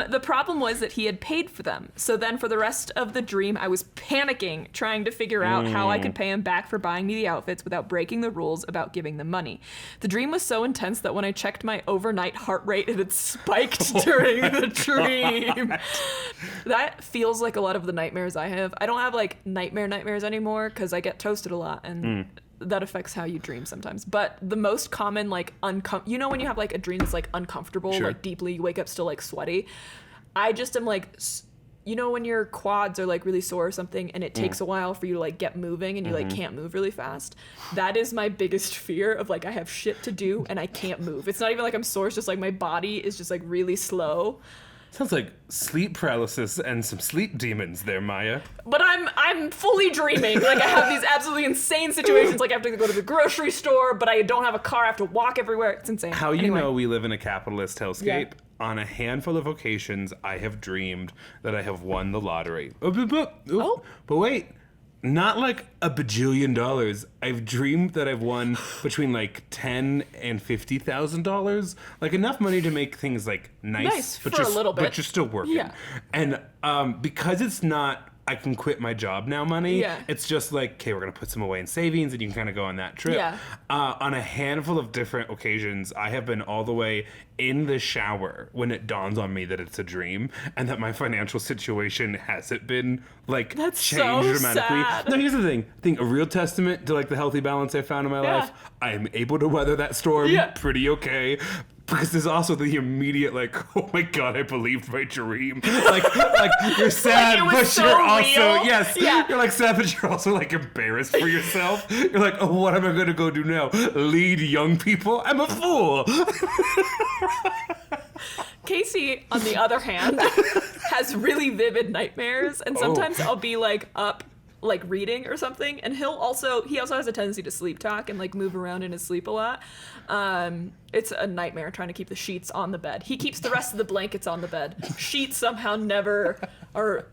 The problem was that he had paid for them. So then for the rest of the dream, I was panicking, trying to figure out how I could pay him back for buying me the outfits without breaking the rules about giving them money. The dream was so intense that when I checked my overnight heart rate, it had spiked during the dream. That feels like a lot of the nightmares I have. I don't have like nightmares anymore because I get toasted a lot and that affects how you dream sometimes. But the most common like you know when you have like a dream that's like uncomfortable, Sure. like deeply, you wake up still like sweaty. I just am like, you know when your quads are like really sore or something and it takes a while for you to like get moving and you like can't move really fast. That is my biggest fear of like I have shit to do and I can't move. It's not even like I'm sore, it's just like my body is just like really slow. Sounds like sleep paralysis and some sleep demons there, Maya. But I'm fully dreaming. Like I have these absolutely insane situations. Like I have to go to the grocery store, but I don't have a car. I have to walk everywhere. It's insane. How you Anyway. know we live in a capitalist hellscape? Yeah. On a handful of occasions, I have dreamed that I have won the lottery. But wait. Not like a bajillion dollars. I've dreamed that I've won between like $10,000 and $50,000, like enough money to make things like nice, for a little bit. but you're still working. Yeah. And because it's not, I can quit my job now money. Yeah. It's just like, okay, we're gonna put some away in savings, and you can kind of go on that trip. Yeah. On a handful of different occasions, I have been all the way in the shower when it dawns on me that it's a dream and that my financial situation hasn't been like That's changed so dramatically. sad. No, here's the thing. I think a real testament to like the healthy balance I found in my Yeah. life. I'm able to weather that storm Yeah. pretty okay. Because there's also the immediate like, oh my god, I believed my dream. Like you're sad, Like it was but so you're also real. yes, Yeah. you're like sad, but you're also like embarrassed for yourself. You're like, oh, what am I gonna go do now? Lead young people? I'm a fool. Casey, on the other hand, has really vivid nightmares, and sometimes I'll be like up, like reading or something, and he also has a tendency to sleep talk and like move around in his sleep a lot. It's a nightmare trying to keep the sheets on the bed. He keeps the rest of the blankets on the bed. Sheets somehow never are.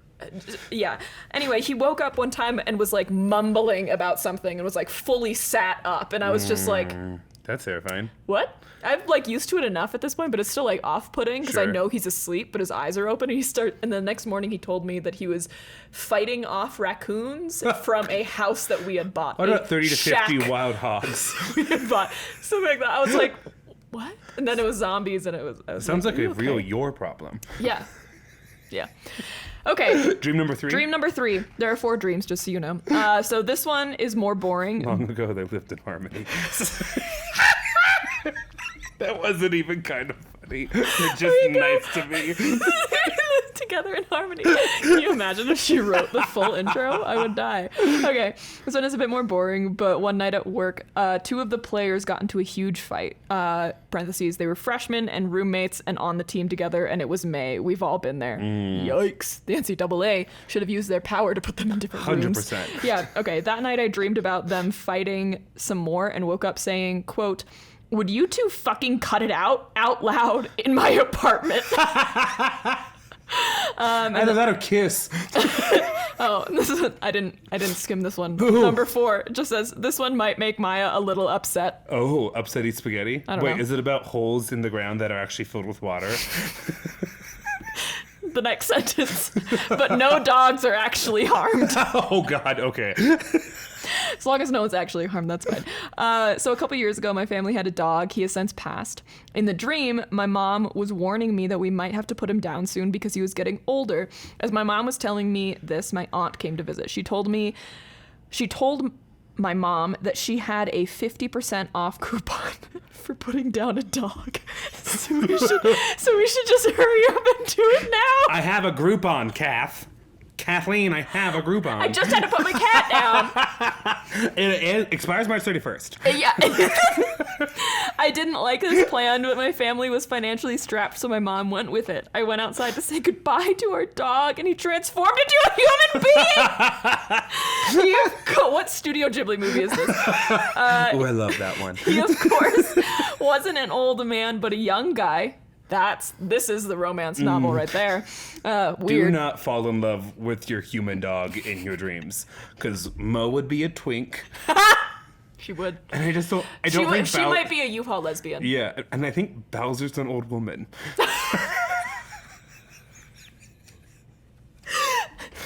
Yeah. Anyway, he woke up one time and was like mumbling about something and was like fully sat up, and I was just like, That's terrifying. what? I'm like used to it enough at this point, but it's still like off-putting because I Sure. know he's asleep, but his eyes are open. And the next morning he told me that he was fighting off raccoons from a house that we had bought. What a about 30 to shack 50 wild hogs? we had bought, something like that. I was like, what? And then it was zombies, and I was Sounds like "Are a you real okay?" your problem. Yeah. Okay. Dream number 3? Dream number 3. There are 4 dreams, just so you know. So this one is more boring. Long ago, they lived in harmony. That wasn't even kind of funny. They're just nice to me. Together in harmony. Can you imagine if she wrote the full intro? I would die. Okay, this one is a bit more boring, but one night at work, 2 of the players got into a huge fight. Parentheses, they were freshmen and roommates and on the team together, and it was May. We've all been there. Yikes. The NCAA should have used their power to put them in different rooms. 100%. Yeah, okay. That night I dreamed about them fighting some more and woke up saying, quote, would you 2 fucking cut it out loud in my apartment? Either that or kiss. Oh, I didn't skim this one. Ooh. Number 4 just says, this one might make Maya a little upset. Oh, upsetty spaghetti? I don't know. Is it about holes in the ground that are actually filled with water? The next sentence, but no dogs are actually harmed. Oh, God, okay. As long as no one's actually harmed, that's fine. So a couple years ago, my family had a dog. He has since passed. In the dream, my mom was warning me that we might have to put him down soon because he was getting older. As my mom was telling me this, my aunt came to visit. She told my mom that she had a 50% off coupon for putting down a dog. So we should just hurry up and do it now. I have a Groupon, Kathleen, I have a Groupon. I just had to put my cat down. It expires March 31st. Yeah. I didn't like this plan, but my family was financially strapped, so my mom went with it. I went outside to say goodbye to our dog, and he transformed into a human being! What Studio Ghibli movie is this? I love that one. He, of course, wasn't an old man, but a young guy. This is the romance novel right there. Weird. Do not fall in love with your human dog in your dreams, because Mo would be a twink. She would. And I don't think she might be a U-Haul lesbian. Yeah, and I think Bowser's an old woman.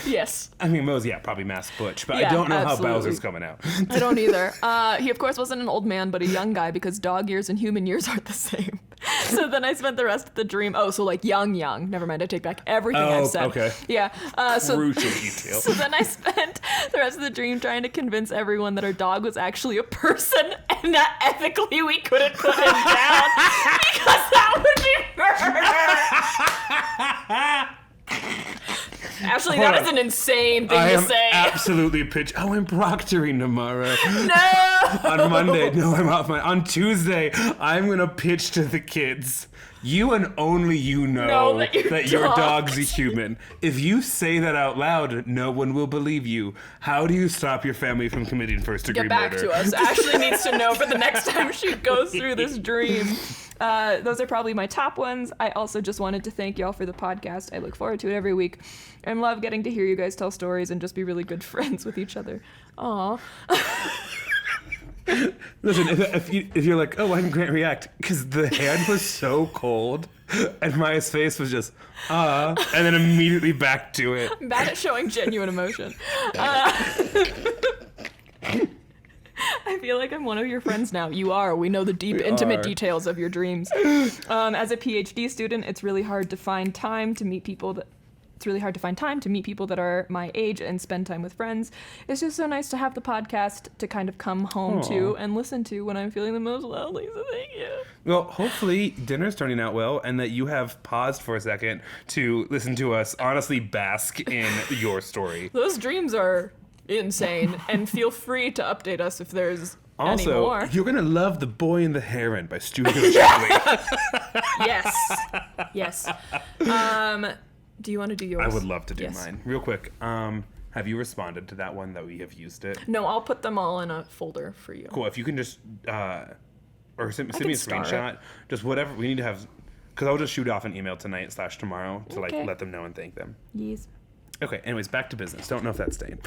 Yes. I mean, Mo's, probably masked butch, but Yeah, I don't know absolutely. how Bowser's coming out. I don't either. He, of course, wasn't an old man, but a young guy, because dog years and human years aren't the same. So then I spent the rest of the dream... Oh, so like young. Never mind, I take back everything I've said. Okay. Yeah. Crucial detail. So then I spent the rest of the dream trying to convince everyone that our dog was actually a person and that ethically we couldn't put him down because that would be murder. Actually, that is an insane thing to say. Absolutely I'm proctoring tomorrow. No! On Monday. No, I'm off. On Tuesday, I'm going to pitch to the kids. You and only you know that your dog's a human. If you say that out loud, no one will believe you. How do you stop your family from committing first-degree murder? Get back to us. Ashley needs to know for the next time she goes through this dream. Those are probably my top ones. I also just wanted to thank y'all for the podcast. I look forward to it every week and love getting to hear you guys tell stories and just be really good friends with each other. Aw. Listen, if you're like, oh, I can't react, because the hand was so cold, and Maya's face was just, and then immediately back to it. I'm bad at showing genuine emotion. I feel like I'm one of your friends now. You are. We know the deep, intimate details of your dreams. As a PhD student, it's really hard to find time to meet people that are my age and spend time with friends. It's just so nice to have the podcast to kind of come home to and listen to when I'm feeling the most lonely, so thank you. Well, hopefully dinner's turning out well and that you have paused for a second to listen to us honestly bask in your story. Those dreams are insane, and feel free to update us if there's any also, more. You're going to love The Boy and the Heron by Studio Ghibli. Yes. Do you want to do yours? I would love to do mine. Real quick, have you responded to that one that we have used it? No, I'll put them all in a folder for you. Cool. If you can just, or send me a screenshot. Just whatever. We need to have, because I'll just shoot off an email tonight/tomorrow to let them know and thank them. Yes. Okay, anyways, back to business. Don't know if that's staying.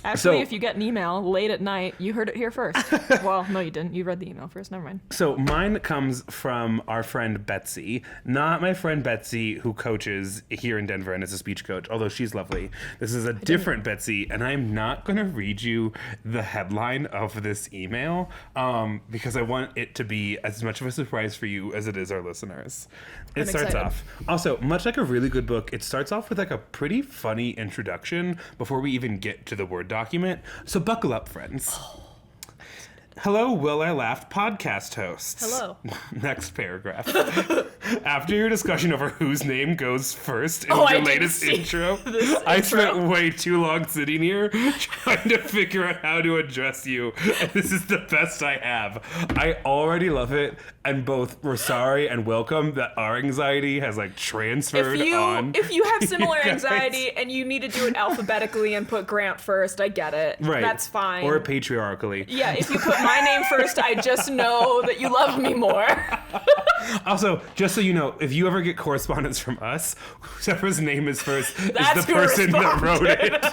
Actually, if you get an email late at night, you heard it here first. Well, no, you didn't. You read the email first. Never mind. So mine comes from our friend Betsy. Not my friend Betsy who coaches here in Denver and is a speech coach, although she's lovely. This is a different Betsy, and I'm not going to read you the headline of this email because I want it to be as much of a surprise for you as it is our listeners. It starts off. Also, much like a really good book, it starts off with like a pretty funny introduction before we even get to the Word document. So buckle up, friends. Hello, Will I Laughed podcast hosts. Hello. Next paragraph. After your discussion over whose name goes first in your latest intro, I spent way too long sitting here trying to figure out how to address you, and this is the best I have. I already love it, and both we're sorry and welcome that our anxiety has like transferred on. If you have similar anxiety and you need to do it alphabetically and put Grant first, I get it. Right. That's fine. Or patriarchally. Yeah, if you put my name first, I just know that you love me more. Also, just so you know, if you ever get correspondence from us, whoever's name is first That's is the who person that wrote responded. it.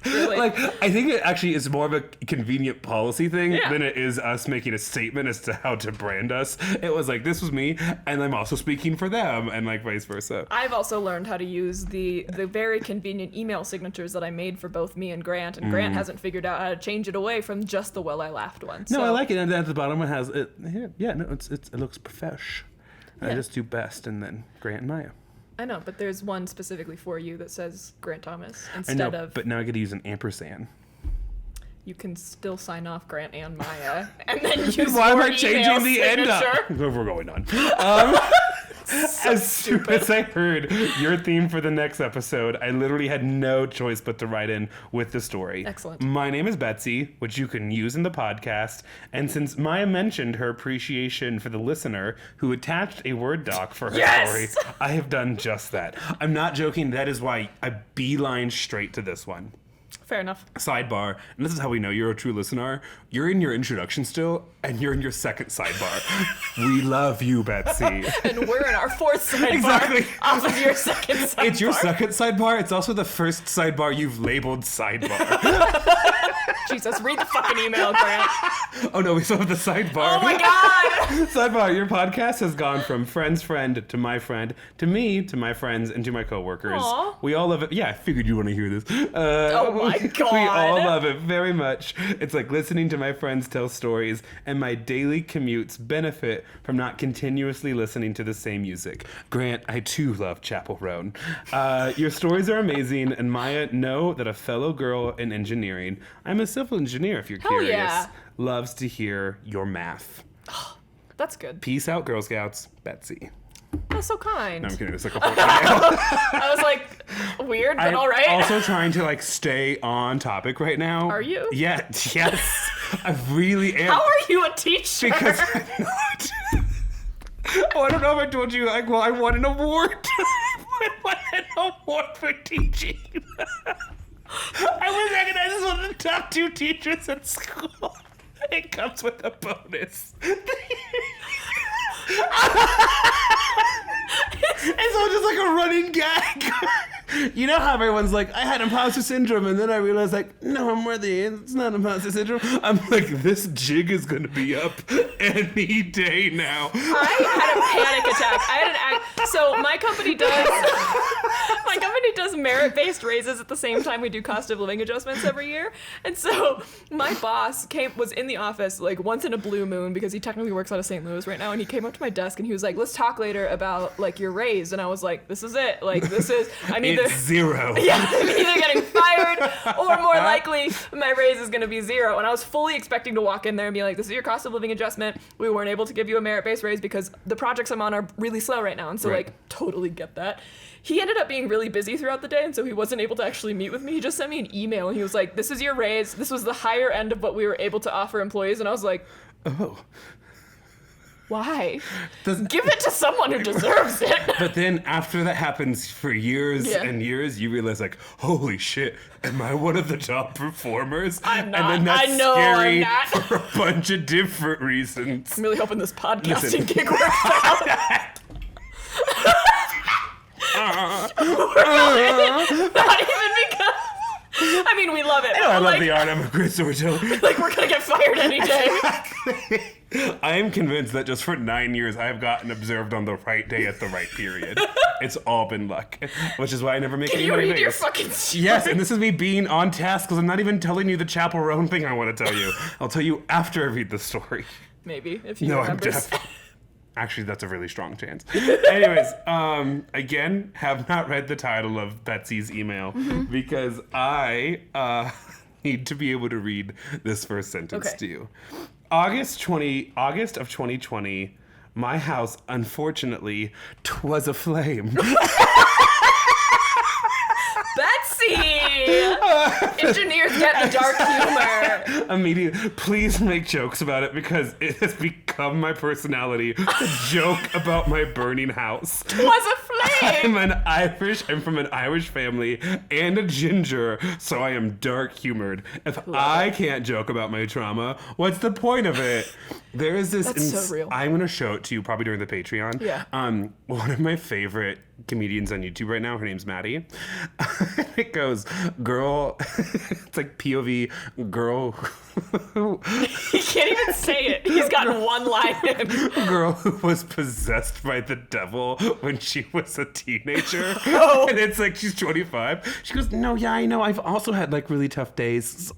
Really? Like, I think it actually is more of a convenient policy thing Yeah. than it is us making a statement as to how to brand us. It was like, this was me, and I'm also speaking for them, and like vice versa. I've also learned how to use the very convenient email signatures that I made for both me and Grant hasn't figured out how to change it away from just the well I laughed one. No, So, I like it, and at the bottom it has it. Yeah, no, it looks profesh. I Yeah. just do best, and then Grant and Maya. I know, but there's one specifically for you that says Grant Thomas I instead know, of. but now I get to use an ampersand. You can still sign off Grant and Maya, and then use Why am your I changing the email end up? signature. We're going on. As soon as I heard your theme for the next episode, I literally had no choice but to write in with the story. Excellent. My name is Betsy, which you can use in the podcast. And since Maya mentioned her appreciation for the listener who attached a Word doc for her Yes! story, I have done just that. I'm not joking. That is why I beeline straight to this one. Fair enough. Sidebar, and this is how we know you're a true listener. You're in your introduction still, and you're in your second sidebar. We love you, Betsy. And we're in our fourth sidebar Exactly. off of your second sidebar. It's your second sidebar. It's also the first sidebar you've labeled sidebar. Jesus, read the fucking email, Grant. Oh no, we still have the sidebar. Oh my god! Sidebar, your podcast has gone from friend's friend to my friend to me to my friends and to my coworkers. Aw. We all love it. Yeah, I figured you want to hear this. Oh my god. We all love it very much. It's like listening to my friends tell stories, and my daily commutes benefit from not continuously listening to the same music. Grant, I too love Chapel Roan. Your stories are amazing, and Maya, know that a fellow girl in engineering, I'm a civil engineer if you're Hell curious, yeah. loves to hear your math. That's good. Peace out, Girl Scouts. Betsy. That's so kind. No, I'm kidding. It's like a whole email. I was like, weird, but I'm all right. also trying to like stay on topic right now. Are you? Yeah. Yes. I really am. How are you a teacher? Because I'm not. Oh, I don't know if I told you. Like, well, I won an award. I won an award for teaching. I was recognized as one of the top 2 teachers at school. It comes with a bonus. And so just like a running gag. You know how everyone's like, I had imposter syndrome, and then I realized like, no, I'm worthy. It's not imposter syndrome. I'm like, this jig is gonna be up any day now. I had a panic attack. So my company does merit-based raises at the same time we do cost of living adjustments every year. And so my boss was in the office like once in a blue moon, because he technically works out of St. Louis right now, and he came up to my desk and he was like, let's talk later about like your raise. And I was like, this is it. Like I'm either It's 0. yeah, I'm either getting fired or more likely my raise is going to be 0. And I was fully expecting to walk in there and be like, this is your cost of living adjustment. We weren't able to give you a merit-based raise because the projects I'm on are really slow right now. And so Right. like totally get that. He ended up being really busy throughout the day, and so he wasn't able to actually meet with me. He just sent me an email and he was like, this is your raise. This was the higher end of what we were able to offer employees. And I was like, Oh. why? Doesn't- Give it to someone who deserves it. But then after that happens for years Yeah. and years, you realize like, holy shit, am I one of the top performers? I'm not. And then that's I know scary I'm not. for a bunch of different reasons. I'm really hoping this podcasting Listen. gig works out. Not even because. I mean, we love it. I but, love like, the art. I'm a great storyteller. like we're gonna get fired any day. I am convinced that just for 9 years, I have gotten observed on the right day at the right period. It's all been luck, which is why I never make Can any you money. read your videos. fucking story? Yes, and this is me being on task because I'm not even telling you the Chapel Roan thing I want to tell you. I'll tell you after I read the story. Maybe if you No, I'm remember. deaf. Actually, that's a really strong chance. Anyways, again, have not read the title of Betsy's email because I need to be able to read this first sentence Okay. to you. August of 2020, my house, unfortunately, 'twas aflame. Betsy! Engineers get the dark humor. Immediately, please make jokes about it because it has become my personality to joke about my burning house. Was a flame. I'm from an Irish family and a ginger, so I am dark humored. If I can't joke about my trauma, what's the point of it? There is this. That's so real. I'm gonna show it to you probably during the Patreon. Yeah. One of my favorite comedians on YouTube right now, her name's Maddie. It goes, girl. It's like POV girl. He can't even say it. He's gotten one line in. A girl who was possessed by the devil when she was a teenager. Oh. And it's like she's 25. She goes, no, yeah, I know. I've also had like really tough days.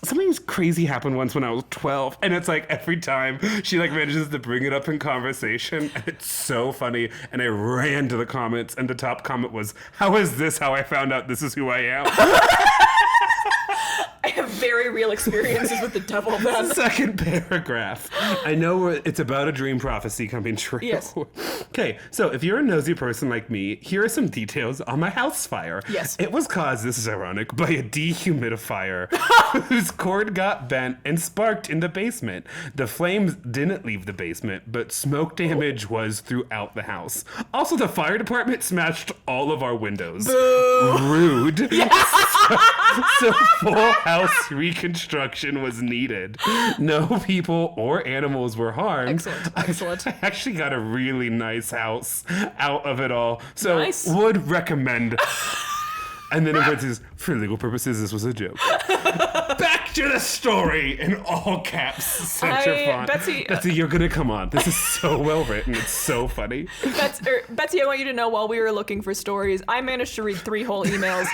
Something crazy happened once when I was 12. And it's like every time she like manages to bring it up in conversation. And it's so funny. And I ran to the comments and the top comment was, how is this how I found out this is who I am? I have very real experiences with the devil then. Second paragraph. I know it's about a dream prophecy coming true. Yes. Okay, so if you're a nosy person like me, here are some details on my house fire. Yes. It was caused, this is ironic, by a dehumidifier whose cord got bent and sparked in the basement. The flames didn't leave the basement, but smoke damage was throughout the house. Also, the fire department smashed all of our windows. Boo. Rude. So full house reconstruction was needed. No people or animals were harmed. Excellent. I actually got a really nice house out of it all. So Nice. would recommend. And then in parentheses, for legal purposes, this was a joke. Back to the story in all caps. Center font. Betsy, you're gonna come on. This is so well written. It's so funny. Betsy, I want you to know while we were looking for stories, I managed to read 3 whole emails,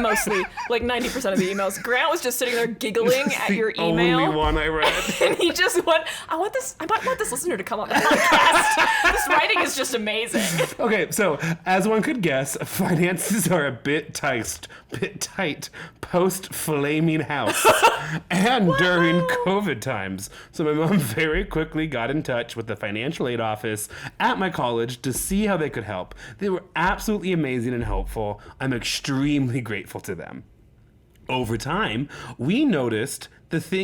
mostly, like 90% of the emails. Grant was just sitting there giggling at your email. Only one I read. And he just went, I might want this listener to come on the podcast. This writing is just amazing. Okay, so as one could guess, finances are a bit tight post flaming house and during COVID times. So my mom very quickly got in touch with the financial aid office at my college to see how they could help. They were absolutely amazing and helpful. I'm extremely grateful to them. Over time, we noticed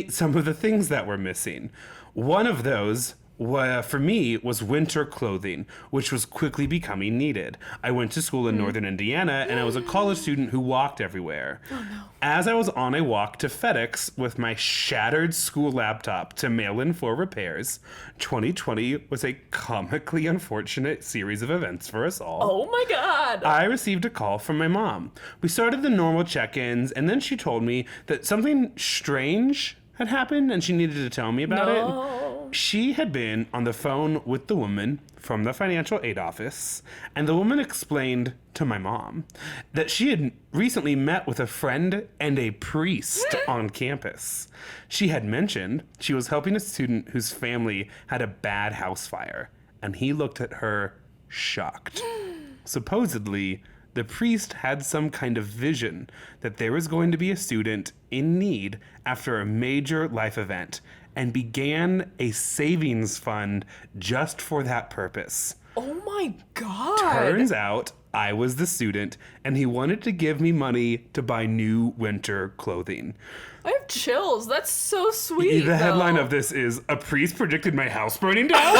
some of the things that were missing. One of those for me was winter clothing, which was quickly becoming needed. I went to school in northern Indiana, and I was a college student who walked everywhere. Oh, no. As I was on a walk to FedEx with my shattered school laptop to mail in for repairs, 2020 was a comically unfortunate series of events for us all. Oh my God. I received a call from my mom. We started the normal check-ins, and then she told me that something strange had happened, and she needed to tell me about it. She had been on the phone with the woman from the financial aid office, and the woman explained to my mom that she had recently met with a friend and a priest on campus. She had mentioned she was helping a student whose family had a bad house fire, and he looked at her shocked. Supposedly, the priest had some kind of vision that there was going to be a student in need after a major life event and began a savings fund just for that purpose. Oh my God. Turns out I was the student, and he wanted to give me money to buy new winter clothing. I have chills. That's so sweet. The headline of this is, "A priest predicted my house burning down."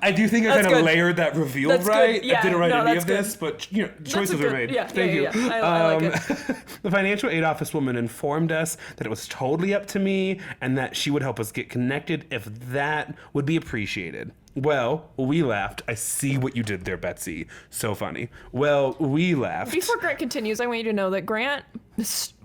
I do think I kind of layered that reveal right. Yeah, I didn't write any of this, but choices were made. Yeah, Thank you. I like it. The financial aid office woman informed us that it was totally up to me and that she would help us get connected if that would be appreciated. Well, we laughed. I see what you did there, Betsy. So funny. Well, we laughed. Before Grant continues, I want you to know that Grant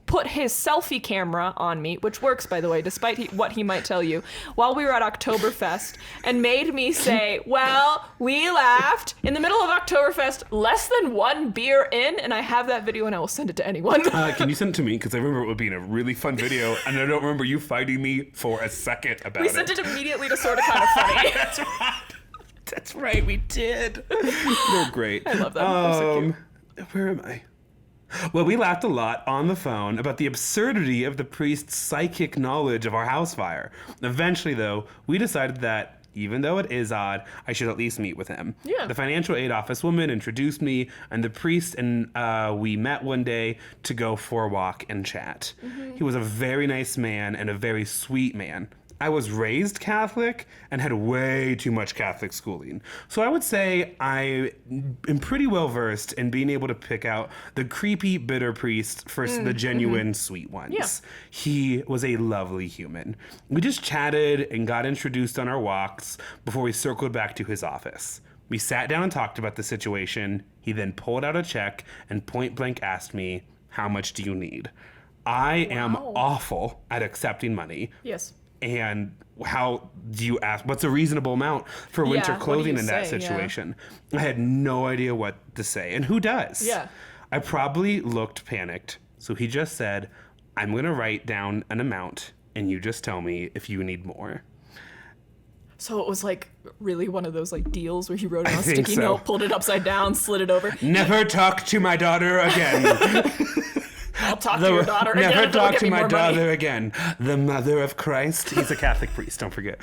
put his selfie camera on me, which works, by the way, despite what he might tell you, while we were at Oktoberfest, and made me say, well, we laughed in the middle of Oktoberfest, less than 1 beer in, and I have that video and I will send it to anyone. Can you send it to me? Because I remember it being a really fun video, and I don't remember you fighting me for a second about it. We sent it immediately to Sorta Kinda Funny. That's right. That's right, we did. They're great. I love them. They're so cute. Where am I? Well, we laughed a lot on the phone about the absurdity of the priest's psychic knowledge of our house fire. Eventually, though, we decided that even though it is odd, I should at least meet with him. Yeah. The financial aid office woman introduced me, and the priest and we met one day to go for a walk and chat. He was a very nice man and a very sweet man. I was raised Catholic and had way too much Catholic schooling. So I would say I am pretty well versed in being able to pick out the creepy, bitter priest versus the genuine, sweet ones. Yeah. He was a lovely human. We just chatted and got introduced on our walks before we circled back to his office. We sat down and talked about the situation. He then pulled out a check and point blank asked me, "How much do you need?" I am awful at accepting money. Yes. And how do you ask, what's a reasonable amount for winter clothing in that situation? I had no idea what to say. And who does? Yeah. I probably looked panicked. So he just said, "I'm going to write down an amount and you just tell me if you need more." So it was like really one of those like deals where he wrote it on a think sticky so. note, pulled it upside down, slid it over. Never talk to my daughter again. I'll talk to your daughter again. Never if they'll talk give to me my more daughter money. again. The mother of Christ. He's a Catholic priest, don't forget.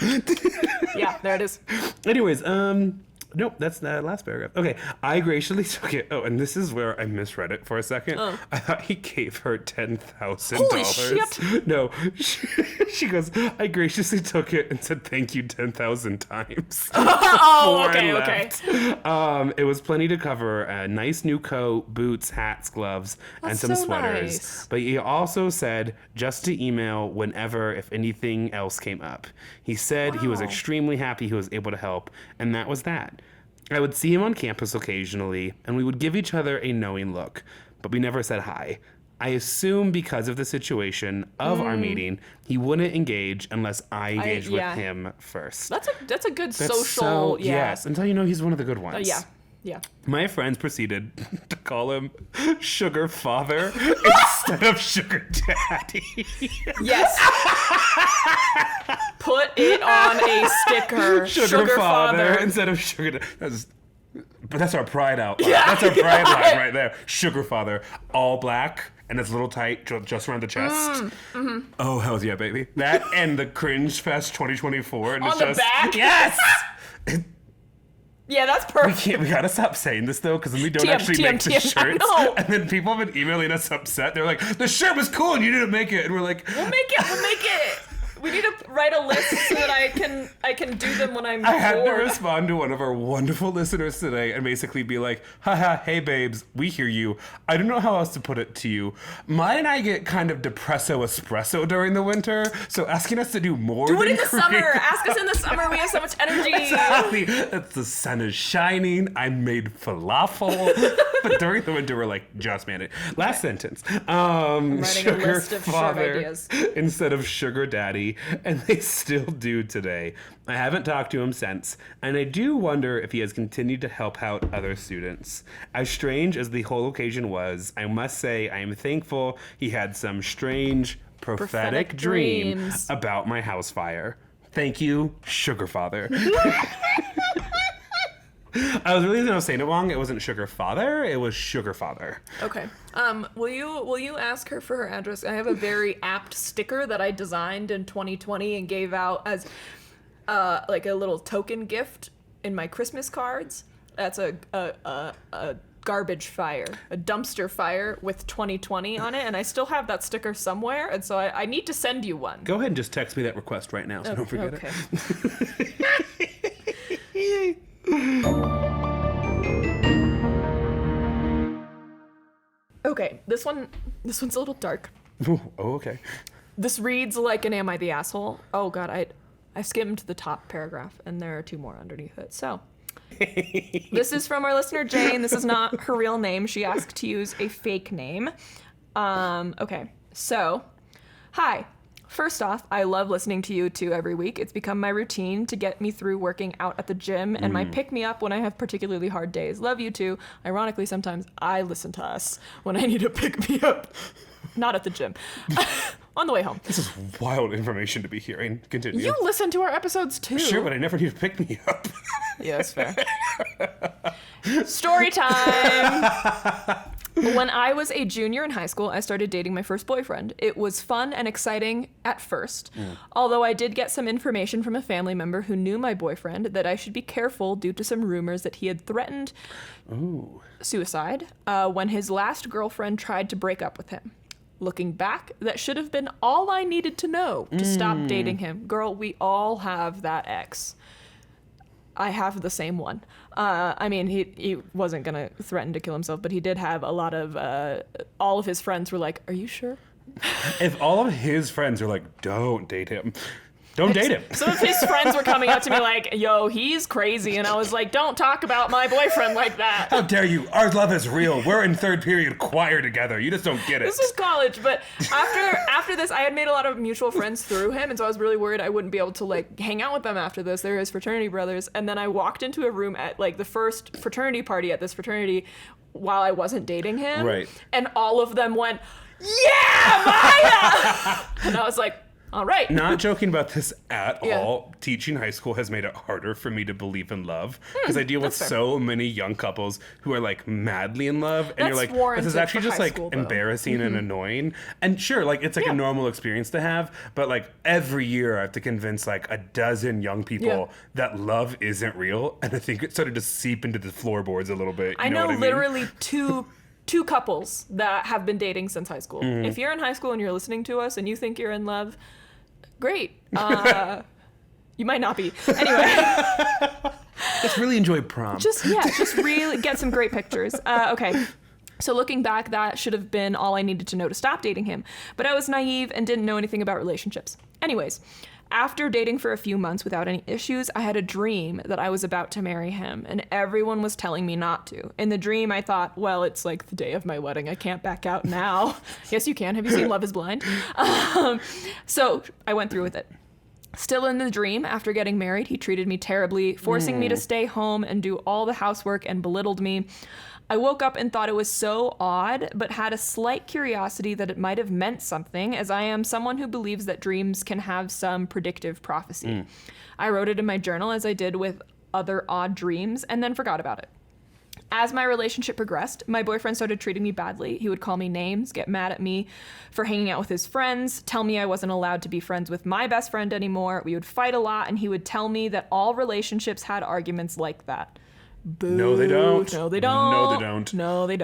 Yeah, there it is. Anyways, nope, that's the last paragraph. Okay, I graciously took it. Oh, and this is where I misread it for a second. I thought he gave her $10,000. Holy shit. No, she goes, I graciously took it and said thank you 10,000 times. Oh, before I okay. left. It was plenty to cover a nice new coat, boots, hats, gloves, and That's some so sweaters. nice. But he also said just to email whenever if anything else came up. He said he was Wow. extremely happy he was able to help, and that was that. I would see him on campus occasionally, and we would give each other a knowing look, but we never said hi. I assume because of the situation of our meeting, he wouldn't engage unless I engaged with yeah. him first. That's a good That's social. so- Yeah. Yes, until you know he's one of the good ones. Yeah. Yeah. My friends proceeded to call him Sugar Father instead of Sugar Daddy. Yes. Put it on a sticker. Sugar Father instead of Sugar Daddy. But that's our pride outline. Yeah. That's our pride line right there. Sugar Father, all black, and it's a little tight just around the chest. Oh, hell yeah, baby. That and the Cringe Fest 2024. And On it's the just, back? Yes! Yeah, that's perfect. We gotta stop saying this though, because then we don't TM, actually TM, make the TM, I shirts. know. And then people have been emailing us upset. They're like, the shirt was cool and you didn't make it. And we're like, We'll make it. We need to write a list so that I can do them when I'm I had to bored. respond to one of our wonderful listeners today and basically be like, haha, hey babes, we hear you. I don't know how else to put it to you. Mine and I get kind of depresso espresso during the winter, so asking us to do more Do it than in the create- summer. Ask us in the summer. We have so much energy. Exactly. The sun is shining. I made falafel. But during the winter, we're like, just man it. Last sentence. writing a Sugar list of shirt father ideas. instead of sugar daddy, and they still do today. I haven't talked to him since, and I do wonder if he has continued to help out other students. As strange as the whole occasion was, I must say I am thankful he had some strange prophetic dream dreams. about my house fire. Thank you, Sugar Father. I was really saying it wrong. It wasn't Sugar Father. It was Sugar Father. Okay. Will you ask her for her address? I have a very apt sticker that I designed in 2020 and gave out as like a little token gift in my Christmas cards. That's a garbage fire, a dumpster fire with 2020 on it, and I still have that sticker somewhere, and so I need to send you one. Go ahead and just text me that request right now, so don't forget Okay. it. Okay, this one's a little dark. Oh, okay. This reads like an Am I the Asshole? Oh god, I skimmed the top paragraph and there are two more underneath it. So this is from our listener Jane. This is not her real name. She asked to use a fake name. Okay. So, hi. First off, I love listening to you two every week. It's become my routine to get me through working out at the gym and my pick-me-up when I have particularly hard days. Love you two. Ironically, sometimes I listen to us when I need a pick-me-up. Not at the gym. On the way home. This is wild information to be hearing. Continue. You listen to our episodes too. Sure, but I never need to pick me up. Yeah, that's fair. Story time. When I was a junior in high school, I started dating my first boyfriend. It was fun and exciting at first, although I did get some information from a family member who knew my boyfriend that I should be careful due to some rumors that he had threatened suicide when his last girlfriend tried to break up with him. Looking back, that should have been all I needed to know to stop dating him. Girl, we all have that ex. I have the same one. I mean, he wasn't going to threaten to kill himself, but he did have a lot of, all of his friends were like, are you sure? If all of his friends are like, don't date him. Don't date him. Some of his friends were coming up to me like, yo, he's crazy. And I was like, don't talk about my boyfriend like that. How dare you? Our love is real. We're in third period choir together. You just don't get it. This was college, but after this, I had made a lot of mutual friends through him, and so I was really worried I wouldn't be able to like hang out with them after this. They're his fraternity brothers, and then I walked into a room at like the first fraternity party at this fraternity while I wasn't dating him, right? And all of them went, "Yeah, Maya!" And I was like, all right. Not joking about this at all. Teaching high school has made it harder for me to believe in love because I deal with so many young couples who are like madly in love, and you're like, this is actually just like embarrassing and annoying. And sure, like it's like a normal experience to have, but like every year I have to convince like a dozen young people that love isn't real, and I think it started to seep into the floorboards a little bit. I know literally two couples that have been dating since high school. If you're in high school and you're listening to us and you think you're in love, great. You might not be. Anyway. Just really enjoy prom. Just really get some great pictures. Okay. So looking back, that should have been all I needed to know to stop dating him. But I was naive and didn't know anything about relationships. Anyways, after dating for a few months without any issues, I had a dream that I was about to marry him, and everyone was telling me not to. In the dream, I thought, well, it's like the day of my wedding. I can't back out now. Yes, you can. Have you seen Love is Blind? So I went through with it. Still in the dream, after getting married, he treated me terribly, forcing me to stay home and do all the housework, and belittled me. I woke up and thought it was so odd, but had a slight curiosity that it might have meant something, as I am someone who believes that dreams can have some predictive prophecy. I wrote it in my journal, as I did with other odd dreams, and then forgot about it. As my relationship progressed, my boyfriend started treating me badly. He would call me names, get mad at me for hanging out with his friends, tell me I wasn't allowed to be friends with my best friend anymore. We would fight a lot, and he would tell me that all relationships had arguments like that. Boo. No, they don't. No, they don't. No, they don't. No, they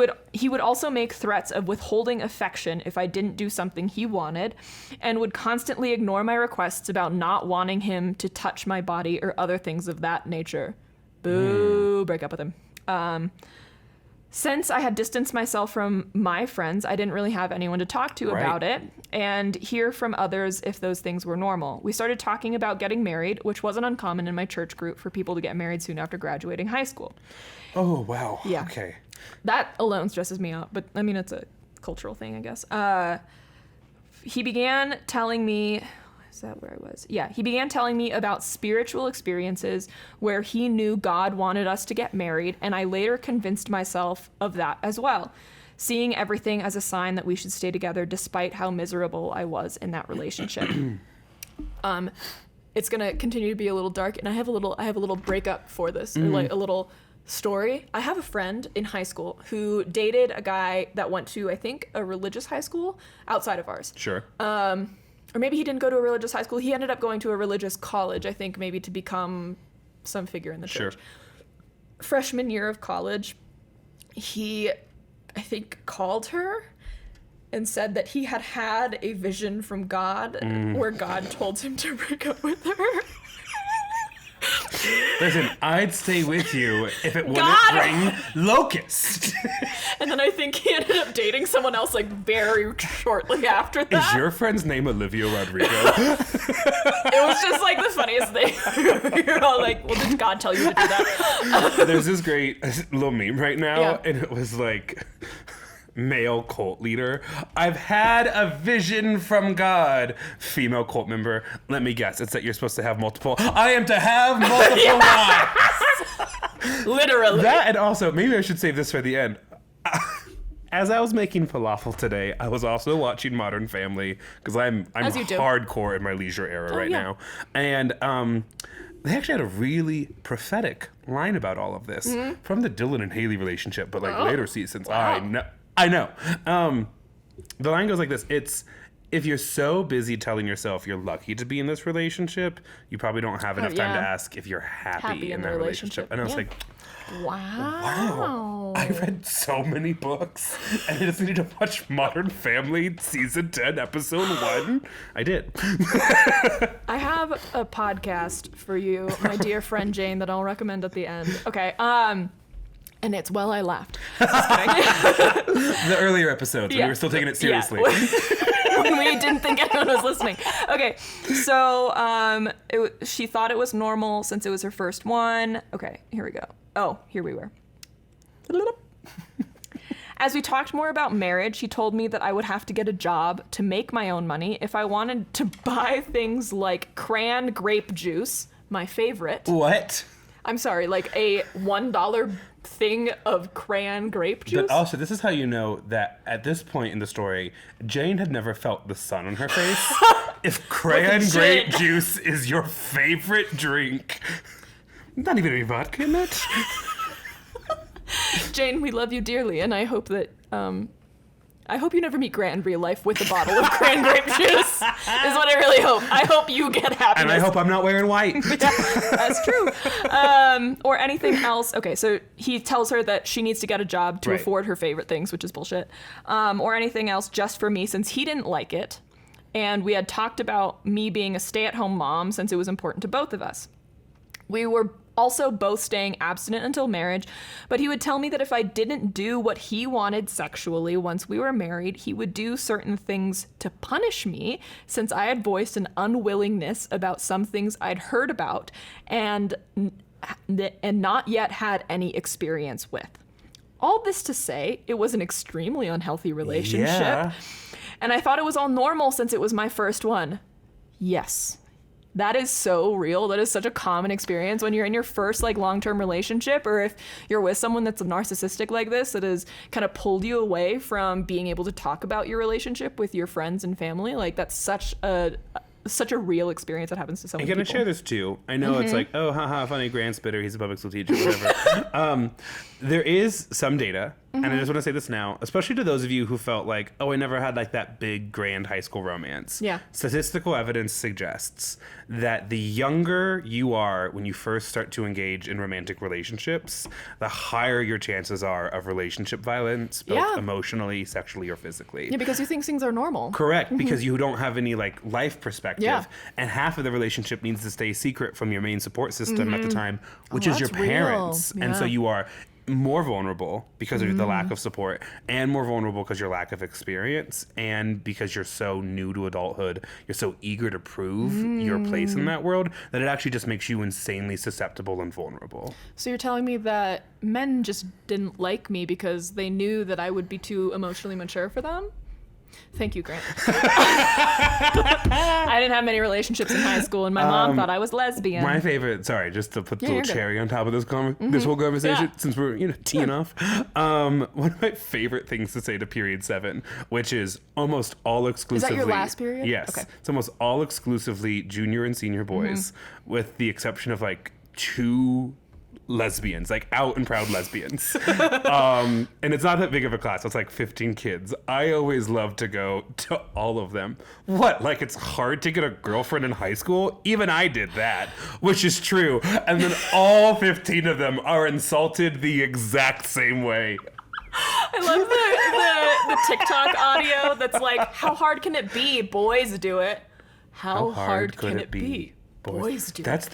don't. He would also make threats of withholding affection if I didn't do something he wanted, and would constantly ignore my requests about not wanting him to touch my body or other things of that nature. Boo. Break up with him. Since I had distanced myself from my friends, I didn't really have anyone to talk to about it and hear from others if those things were normal. We started talking about getting married, which wasn't uncommon in my church group for people to get married soon after graduating high school. Oh, wow. Yeah. Okay. That alone stresses me out, but I mean, it's a cultural thing, I guess. He began telling me... Is that where I was? Yeah, he began telling me about spiritual experiences where he knew God wanted us to get married, and I later convinced myself of that as well, seeing everything as a sign that we should stay together despite how miserable I was in that relationship. It's gonna continue to be a little dark, and I have a little breakup for this, or like a little story. I have a friend in high school who dated a guy that went to, I think, a religious high school outside of ours. Sure. Or maybe he didn't go to a religious high school. He ended up going to a religious college, I think, maybe to become some figure in the church. Sure. Freshman year of college, he, I think, called her and said that he had a vision from God where God told him to break up with her. Listen, I'd stay with you if it wouldn't bring locusts. And then I think he ended up dating someone else like very shortly after that. Is your friend's name Olivia Rodrigo? It was just like the funniest thing. You're all like, well, did God tell you to do that? There's this great little meme right now, and it was like... male cult leader. I've had a vision from God. Female cult member. Let me guess. It's that you're supposed to have multiple. I am to have multiple wives. Literally. That, and also, maybe I should save this for the end. As I was making falafel today, I was also watching Modern Family because I'm hardcore in my leisure era now. And they actually had a really prophetic line about all of this from the Dylan and Haley relationship, but like later seasons. Wow. I know. The line goes like this. It's, if you're so busy telling yourself you're lucky to be in this relationship, you probably don't have enough time to ask if you're happy in that relationship. And I was like, wow. I read so many books, and I just needed to watch Modern Family season 10, episode 1. I did. I have a podcast for you, my dear friend Jane, that I'll recommend at the end. Okay. And it's Well, I Laughed. Just kidding. The earlier episodes, when we were still taking it seriously. When we didn't think anyone was listening. Okay, so she thought it was normal since it was her first one. Okay, here we go. Oh, here we were. As we talked more about marriage, she told me that I would have to get a job to make my own money if I wanted to buy things like cran grape juice, my favorite. What? I'm sorry, like a $1 thing of cran grape juice. But also, this is how you know that at this point in the story, Jane had never felt the sun on her face. If cran grape juice is your favorite drink, not even any vodka in it. Jane, we love you dearly, and I hope that I hope you never meet Grant in real life with a bottle of cran grape juice. Is what I really hope. I hope you get happiness. And I hope I'm not wearing white. Yeah, that's true. Or anything else. Okay, so he tells her that she needs to get a job to afford her favorite things, which is bullshit. Or anything else just for me, since he didn't like it. And we had talked about me being a stay-at-home mom since it was important to both of us. We were also both staying abstinent until marriage, but he would tell me that if I didn't do what he wanted sexually once we were married, he would do certain things to punish me, since I had voiced an unwillingness about some things I'd heard about and not yet had any experience with. All this to say, it was an extremely unhealthy relationship, and I thought it was all normal since it was my first one. Yes. That is so real. That is such a common experience when you're in your first like long-term relationship, or if you're with someone that's narcissistic like this, that has kind of pulled you away from being able to talk about your relationship with your friends and family. Like that's such a real experience that happens to so many people. I'm gonna share this too. I know it's like, oh, haha, funny, Grant's bitter, he's a public school teacher, whatever. There is some data, and I just want to say this now, especially to those of you who felt like, oh, I never had like that big grand high school romance. Yeah. Statistical evidence suggests that the younger you are when you first start to engage in romantic relationships, the higher your chances are of relationship violence, both emotionally, sexually, or physically. Yeah, because you think things are normal. Correct, because you don't have any like life perspective. Yeah. And half of the relationship needs to stay secret from your main support system at the time, which is your parents. Real. And so you are more vulnerable because of the lack of support, and more vulnerable because your lack of experience, and because you're so new to adulthood, you're so eager to prove your place in that world, that it actually just makes you insanely susceptible and vulnerable. So you're telling me that men just didn't like me because they knew that I would be too emotionally mature for them? Thank you, Grant. I didn't have many relationships in high school, and my mom thought I was lesbian. My favorite, sorry, just to put the little cherry on top of this this whole conversation, since we're teeing off. One of my favorite things to say to period 7, which is almost all exclusively. Is that your last period? Yes. Okay. It's almost all exclusively junior and senior boys, with the exception of like 2 lesbians, like out and proud lesbians. And it's not that big of a class. It's like 15 kids. I always love to go to all of them. What? Like it's hard to get a girlfriend in high school? Even I did that, which is true. And then all 15 of them are insulted the exact same way. I love the TikTok audio that's like, how hard can it be? Boys do it. How hard can it be? Boys do it.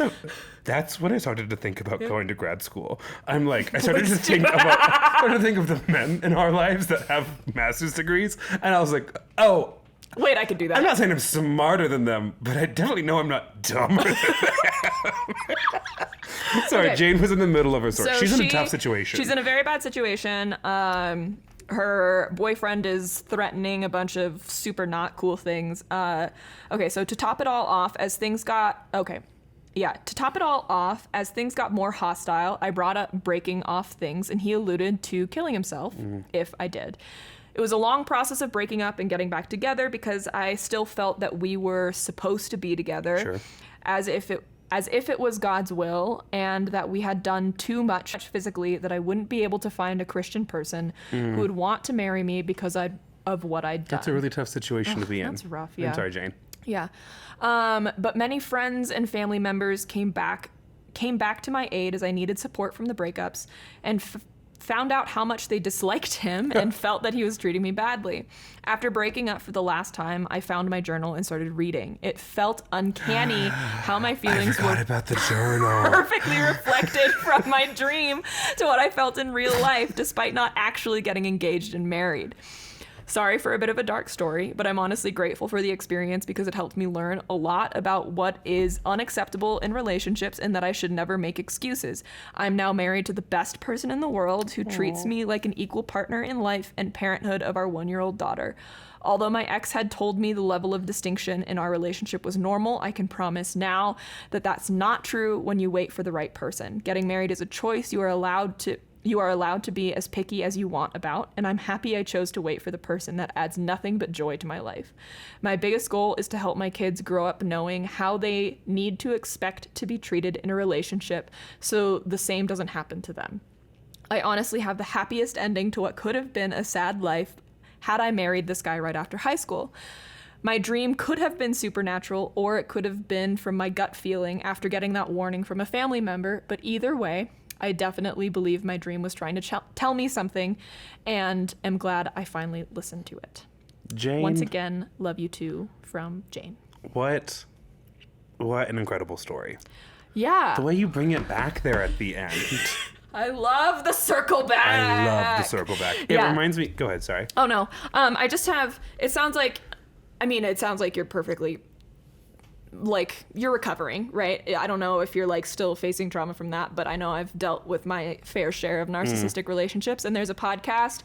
That's when I started to think about going to grad school. I'm like, I started to think of the men in our lives that have master's degrees, and I was like, oh, wait, I could do that. I'm not saying I'm smarter than them, but I definitely know I'm not dumber than them. Sorry, okay. Jane was in the middle of her story. So she's in a tough situation. She's in a very bad situation. Her boyfriend is threatening a bunch of super not cool things. Okay, so to top it all off, as things got more hostile, I brought up breaking off things, and he alluded to killing himself if I did. It was a long process of breaking up and getting back together because I still felt that we were supposed to be together, as if as if it was God's will and that we had done too much physically, that I wouldn't be able to find a Christian person who would want to marry me because of what I'd done. That's a really tough situation to be in. That's rough, yeah. I'm sorry, Jane. Yeah. But many friends and family members came back to my aid as I needed support from the breakups, and found out how much they disliked him and felt that he was treating me badly. After breaking up for the last time, I found my journal and started reading. It felt uncanny how my feelings were about the journal. perfectly reflected from my dream to what I felt in real life, despite not actually getting engaged and married. Sorry for a bit of a dark story, but I'm honestly grateful for the experience because it helped me learn a lot about what is unacceptable in relationships and that I should never make excuses. I'm now married to the best person in the world who treats me like an equal partner in life and parenthood of our 1-year-old daughter. Although my ex had told me the level of distinction in our relationship was normal, I can promise now that that's not true when you wait for the right person. Getting married is a choice you are allowed to be as picky as you want about, and I'm happy I chose to wait for the person that adds nothing but joy to my life. My biggest goal is to help my kids grow up knowing how they need to expect to be treated in a relationship so the same doesn't happen to them. I honestly have the happiest ending to what could have been a sad life had I married this guy right after high school. My dream could have been supernatural, or it could have been from my gut feeling after getting that warning from a family member, but either way, I definitely believe my dream was trying to tell me something, and am glad I finally listened to it. Jane. Once again, love you too, from Jane. What an incredible story. Yeah. The way you bring it back there at the end. I love the circle back. I love the circle back. It reminds me. Go ahead. Sorry. Oh no. I just have. It sounds like you're perfectly. Like, you're recovering, right? I don't know if you're like still facing trauma from that, but I know I've dealt with my fair share of narcissistic relationships. And there's a podcast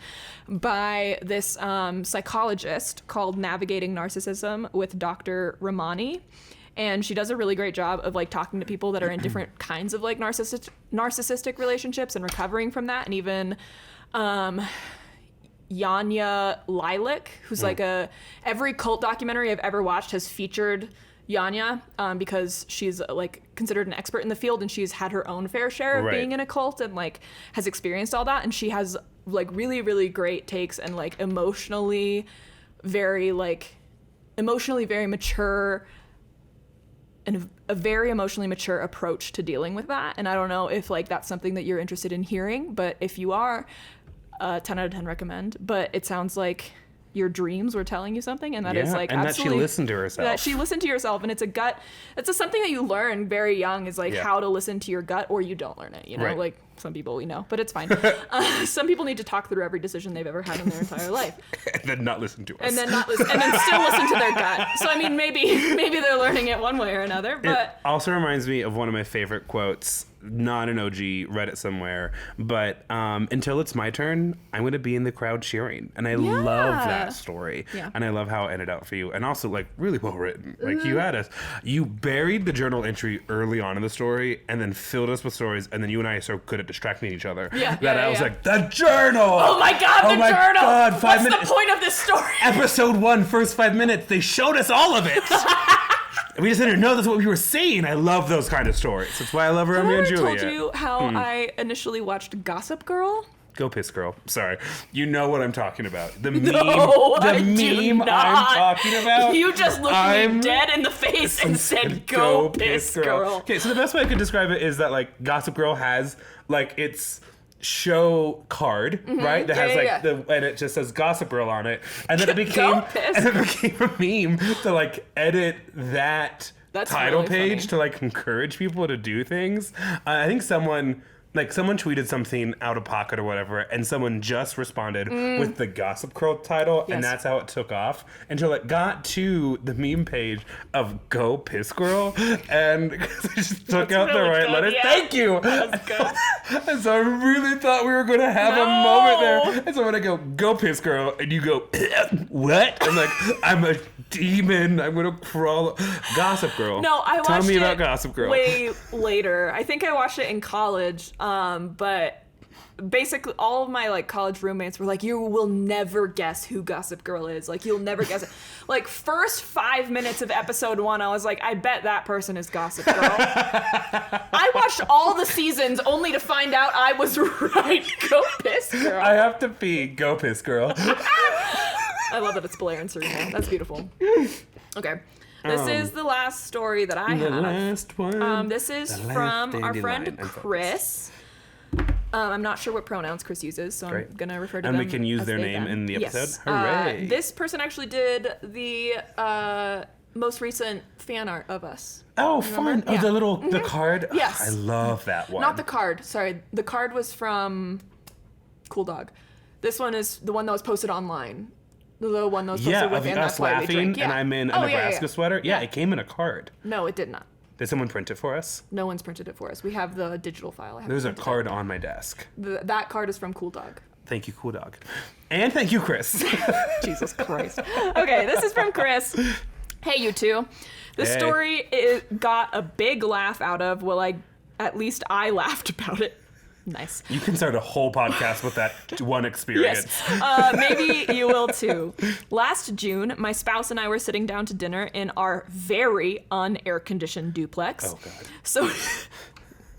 by this psychologist called Navigating Narcissism with Dr. Ramani. And she does a really great job of like talking to people that are in different kinds of like narcissistic relationships and recovering from that. And even Yanya Lilac, who's like every cult documentary I've ever watched has featured Yanya, because she's like considered an expert in the field, and she's had her own fair share of being in a cult and like has experienced all that. And she has like really, really great takes and like emotionally very mature and a very emotionally mature approach to dealing with that. And I don't know if like that's something that you're interested in hearing, but if you are, 10 out of 10 recommend. But it sounds like your dreams were telling you something, and that is like, and absolutely, that she listened to herself. That she listened to herself, and it's something that you learn very young, is like how to listen to your gut, or you don't learn it, you know, like some people we know, but it's fine. Some people need to talk through every decision they've ever had in their entire life. And then not listen to us. And then still listen to their gut. So I mean, maybe they're learning it one way or another, but. It also reminds me of one of my favorite quotes, not an OG, read it somewhere, but until it's my turn, I'm going to be in the crowd cheering. And I love that story. Yeah. And I love how it ended out for you. And also, like, really well written. Like, you buried the journal entry early on in the story and then filled us with stories, and then you and I are so good at distracting each other I was like, the journal! Oh my God, the journal! God, What's the point of this story? Episode 1, first 5 minutes, they showed us all of it! We just didn't know that's what we were saying. I love those kind of stories. That's why I love Romeo and Juliet. I told you how I initially watched Gossip Girl? Go piss, girl. Sorry. You know what I'm talking about. The meme I'm talking about. You just looked me dead in the face and said, go piss, girl. Okay, so the best way I could describe it is that, like, Gossip Girl has, like, its show card, right? That has and it just says Gossip Girl on it, and then it became a meme to like edit that title really page funny. To like encourage people to do things. I think someone tweeted something out of pocket or whatever, and someone just responded with the Gossip Girl title, and that's how it took off until it got to the meme page of Go Piss Girl, and it just took out the right letter. Yeah. Thank you! That's good. And so I really thought we were going to have a moment there. And so when I go Piss Girl, and you go, what? I'm like, I'm a demon. I'm going to crawl. Gossip Girl. No, I watched Tell me about Gossip Girl. Way later. I think I watched it in college. But basically all of my like college roommates were like, you will never guess who Gossip Girl is. Like, you'll never guess it. Like, first 5 minutes of episode 1, I was like, I bet that person is Gossip Girl. I watched all the seasons only to find out I was right. Go piss, girl. I have to pee. Go piss, girl. I love that it's Blair and Serena. That's beautiful. Okay. This is the last story that I have. The last one. This is from our friend Chris. I'm not sure what pronouns Chris uses, so I'm going to refer to them. And we can use as their they, name them. in the episode. Yes. Hooray. This person actually did the most recent fan art of us. Oh, fun. Oh, the card. Yes. I love that one. Not the card. Sorry. The card was from Cool Dog. This one is the one that was posted online. The one that was posted with us laughing, and I'm in a Nebraska sweater. Yeah, it came in a card. No, it did not. Did someone print it for us? No one's printed it for us. We have the digital file. There's a card on my desk. That card is from Cool Dog. Thank you, Cool Dog. And thank you, Chris. Jesus Christ. Okay, this is from Chris. Hey, you two. This story got a big laugh out of. Well, at least I laughed about it. Nice. You can start a whole podcast with that one experience. Yes. Maybe you will too. Last June, my spouse and I were sitting down to dinner in our very un-air-conditioned duplex. Oh, God. So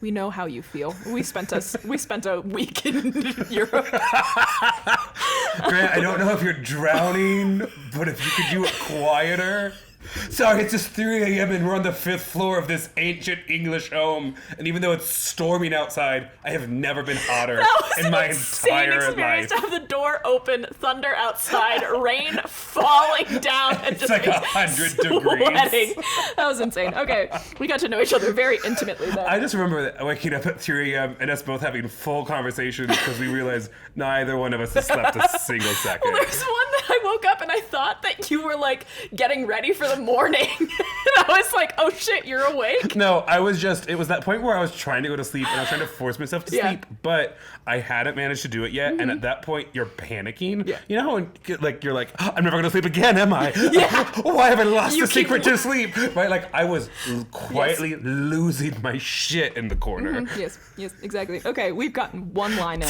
we know how you feel. We spent a week in Europe. Grant, I don't know if you're drowning, but if you could do it quieter. Sorry, it's just 3 a.m. and we're on the 5th floor of this ancient English home. And even though it's storming outside, I have never been hotter in my entire experience life. To have the door open, thunder outside, rain falling down, and It's just like 100 degrees. That was insane. Okay, we got to know each other very intimately then. I just remember waking up at 3 a.m. and us both having full conversations because we realized neither one of us has slept a single second. Well, there's one that I woke up and I thought that you were like getting ready for the morning. And I was like, oh shit, you're awake? No, it was that point where I was trying to go to sleep and I was trying to force myself to sleep, but I hadn't managed to do it yet. Mm-hmm. And at that point, you're panicking. Yeah. You know how you're like, oh, I'm never going to sleep again, am I? Yeah. Why have I lost the secret to sleep? Right? Like I was quietly losing my shit in the corner. Mm-hmm. Yes, exactly. Okay, we've gotten one line in.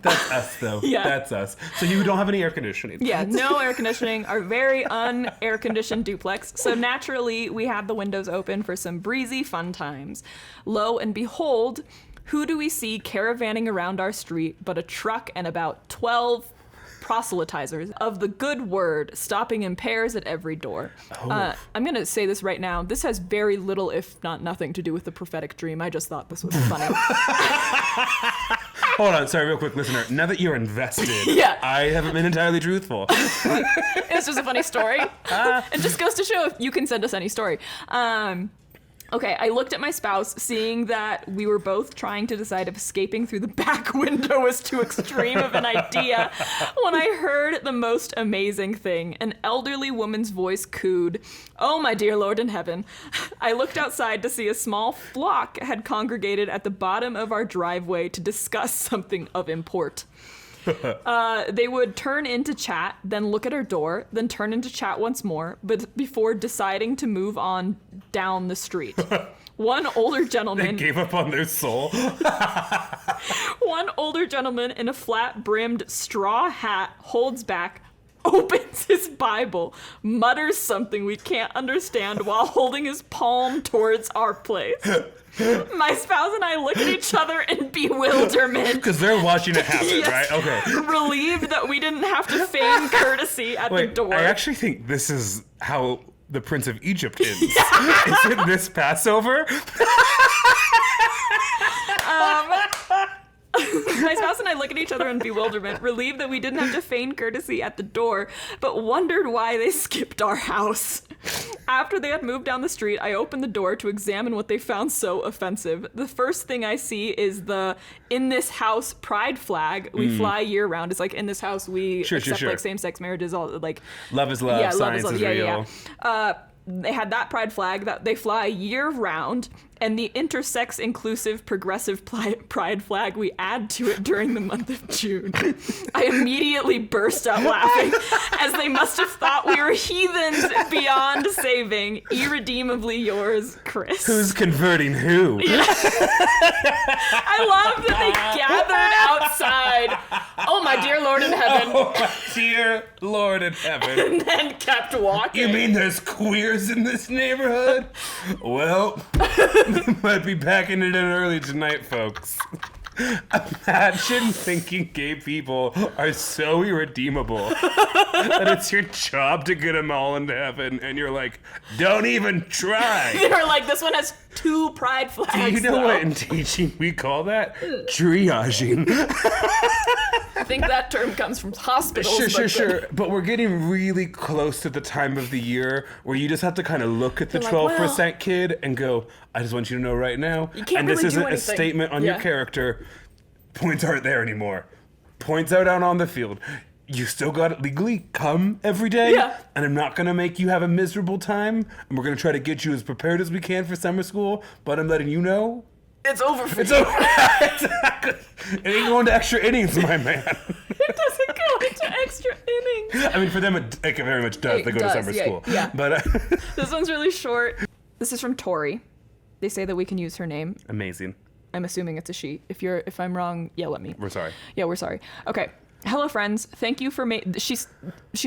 That's us though. Yeah. That's us. So you don't have any air conditioning. Yeah, no air conditioning. Our very un-air conditioned duplex. So naturally, we had the windows open for some breezy fun times. Lo and behold, who do we see caravanning around our street but a truck and about 12 proselytizers of the good word stopping in pairs at every door. Oh. I'm going to say this right now. This has very little, if not nothing, to do with the prophetic dream. I just thought this was funny. Hold on, sorry, real quick, listener. Now that you're invested, I haven't been entirely truthful. It's just a funny story. It just goes to show if you can send us any story. Okay, I looked at my spouse, seeing that we were both trying to decide if escaping through the back window was too extreme of an idea, when I heard the most amazing thing. An elderly woman's voice cooed, "Oh, my dear Lord in heaven." I looked outside to see a small flock had congregated at the bottom of our driveway to discuss something of import. They would turn into chat, then look at our door, then turn into chat once more, but before deciding to move on down the street. One older gentleman... They gave up on their soul. One older gentleman in a flat-brimmed straw hat holds back, opens his Bible, mutters something we can't understand while holding his palm towards our place. My spouse and I look at each other in bewilderment. Because they're watching it happen, right? Okay. Relieved that we didn't have to feign courtesy at the door. I actually think this is how the Prince of Egypt ends. Yeah. Isn't this Passover? My spouse and I look at each other in bewilderment, relieved that we didn't have to feign courtesy at the door, but wondered why they skipped our house. After they had moved down the street, I opened the door to examine what they found so offensive. The first thing I see is the "in this house" pride flag we fly year round. It's like, in this house we accept like same-sex marriages, all like love is love, science is real. They had that pride flag that they fly year round, and the intersex inclusive progressive pride flag we add to it during the month of June. I immediately burst out laughing, as they must have thought we were heathens beyond saving. Irredeemably yours, Chris. Who's converting who? Yeah. I love that they gathered outside. Oh, my dear Lord in heaven. Oh, my dear Lord in heaven. And then kept walking. You mean there's queers in this neighborhood? Well, might be packing it in early tonight, folks. Imagine thinking gay people are so irredeemable that it's your job to get them all into heaven, and you're like, don't even try. They're like, this one has 2 pride flags. Do you know though. what in teaching we call that? Triaging. I think that term comes from hospitals. Sure. But we're getting really close to the time of the year where you just have to kind of look at the 12% kid and go, I just want you to know right now, you can't and really this do isn't a anything. statement on your character, points aren't there anymore. Points out on the field. You still got it legally. Come every day. Yeah. And I'm not going to make you have a miserable time. And we're going to try to get you as prepared as we can for summer school. But I'm letting you know. It's over for It's you. over. Exactly. It ain't going to extra innings, my man. It doesn't go into extra innings. I mean, for them, it very much does. It They go to does, summer school. yeah. But This one's really short. This is from Tori. They say that we can use her name. amazing. I'm assuming it's a she. If I'm wrong, yell at me. We're sorry. Yeah, we're sorry. Okay. Hello, friends. Thank you for she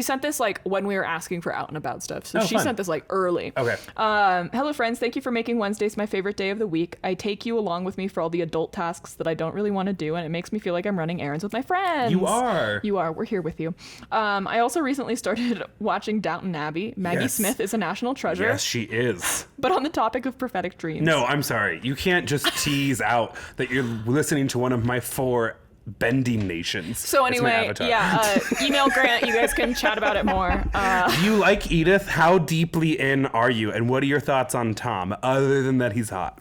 sent this like when we were asking for out and about stuff. So she fun. sent this like early. Okay. Hello, friends. Thank you for making Wednesdays my favorite day of the week. I take you along with me for all the adult tasks that I don't really want to do, and it makes me feel like I'm running errands with my friends. You are. You are. We're here with you. I also recently started watching Downton Abbey. Maggie Yes. Smith is a national treasure. Yes, she is. But on the topic of prophetic dreams. No, I'm sorry. You can't just tease out that you're listening to one of my 4 bending nations. So It's my anyway, avatar. yeah, email Grant. You guys can chat about it more. Do you like Edith? How deeply in are you? And what are your thoughts on Tom, other than that he's hot?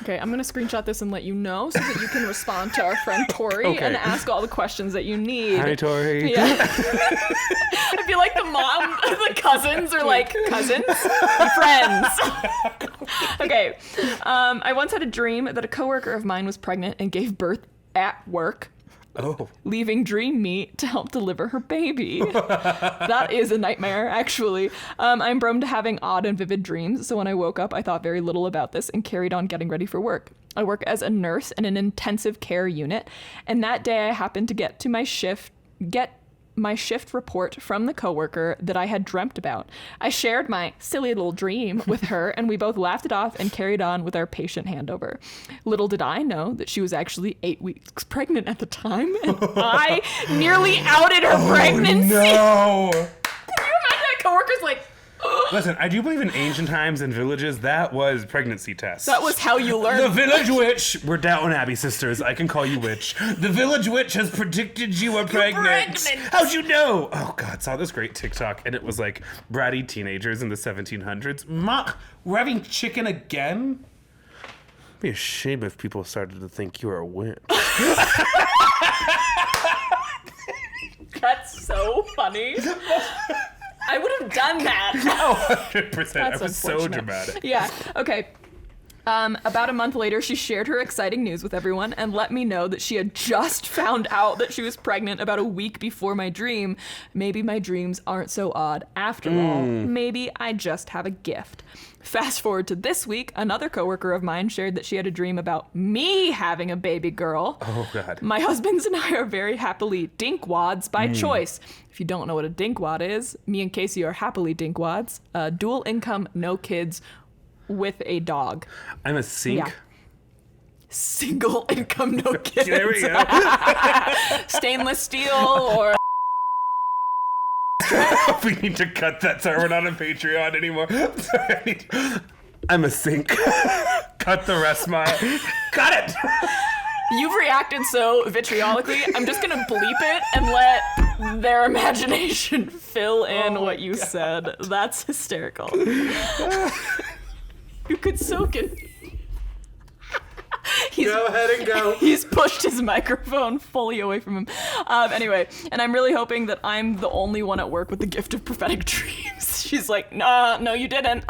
Okay, I'm going to screenshot this and let you know so that you can respond to our friend Tori Okay. and ask all the questions that you need. Hi, Tori. Yeah. I feel like the mom, the cousins are like, cousins? Friends. Okay. I once had a dream that a coworker of mine was pregnant and gave birth at work. Oh. Leaving Dream Meat to help deliver her baby. That is a nightmare, actually. I'm prone to having odd and vivid dreams, so when I woke up, I thought very little about this and carried on getting ready for work. I work as a nurse in an intensive care unit, and that day I happened to get my shift report from the coworker that I had dreamt about. I shared my silly little dream with her, and we both laughed it off and carried on with our patient handover. Little did I know that she was actually 8 weeks pregnant at the time, and I nearly outed her pregnancy. No. Can you imagine that coworker's like, Listen, I do believe in ancient times and villages, that was pregnancy tests. that was how you The learned. village witch, we're Downton Abbey sisters, I can call you witch. The village witch has predicted you are pregnant. pregnant. How'd you know? Oh God, saw this great TikTok and it was like bratty teenagers in the 1700s. Ma, we're having chicken again? It'd be a shame if people started to think you were a witch. That's so funny. I would have done that. Oh, 100%. That's I was so unfortunate. dramatic. Yeah, okay. About a month later, she shared her exciting news with everyone and let me know that she had just found out that she was pregnant about a week before my dream. Maybe my dreams aren't so odd after all. Maybe I just have a gift. Fast forward to this week, another coworker of mine shared that she had a dream about me having a baby girl. Oh God. My husbands and I are very happily dinkwads by choice. If you don't know what a dinkwad is, me and Casey are happily dinkwads. Dual income, no kids, with a dog. I'm a sink. Yeah. Single income, no kids. There we go. Stainless steel or... We need to cut that so we're not on Patreon anymore. Sorry. I'm a sink. Cut the rest, Maya. Cut it! You've reacted so vitriolically, I'm just gonna bleep it and let their imagination fill in what you said. That's hysterical. You could soak it. Go ahead and go. He's pushed his microphone fully away from him. Anyway, and I'm really hoping that I'm the only one at work with the gift of prophetic dreams. She's like, nah, no, you didn't.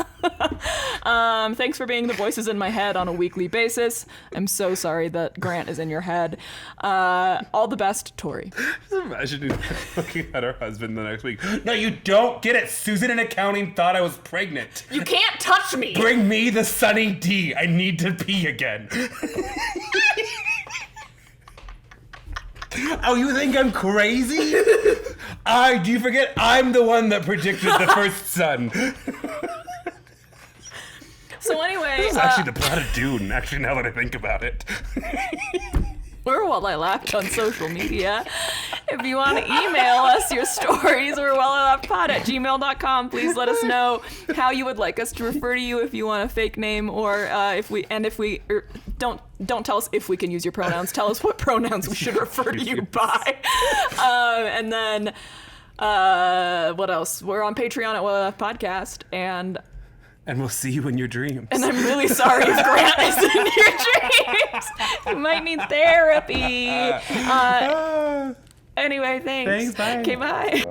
Thanks for being the voices in my head on a weekly basis. I'm so sorry that Grant is in your head. All the best, Tori. Just imagine looking at her husband the next week. No, you don't get it. Susan in accounting thought I was pregnant. You can't touch me. Bring me the Sunny D. I need to pee again. Oh, you think I'm crazy? Do you forget I'm the one that predicted the first son? So anyway, This is actually the plot of Dune, actually, now that I think about it. we're While I Laughed on social media. If you want to email us your stories, we're whileilaughedpod@gmail.com. Please let us know how you would like us to refer to you if you want a fake name, or don't tell us if we can use your pronouns. Tell us what pronouns we should refer to you by. And then what else? We're on Patreon at While I Laughed Podcast, and we'll see you in your dreams. And I'm really sorry if Grant is in your dreams. You might need therapy. Anyway, thanks. Thanks, bye. Okay, bye.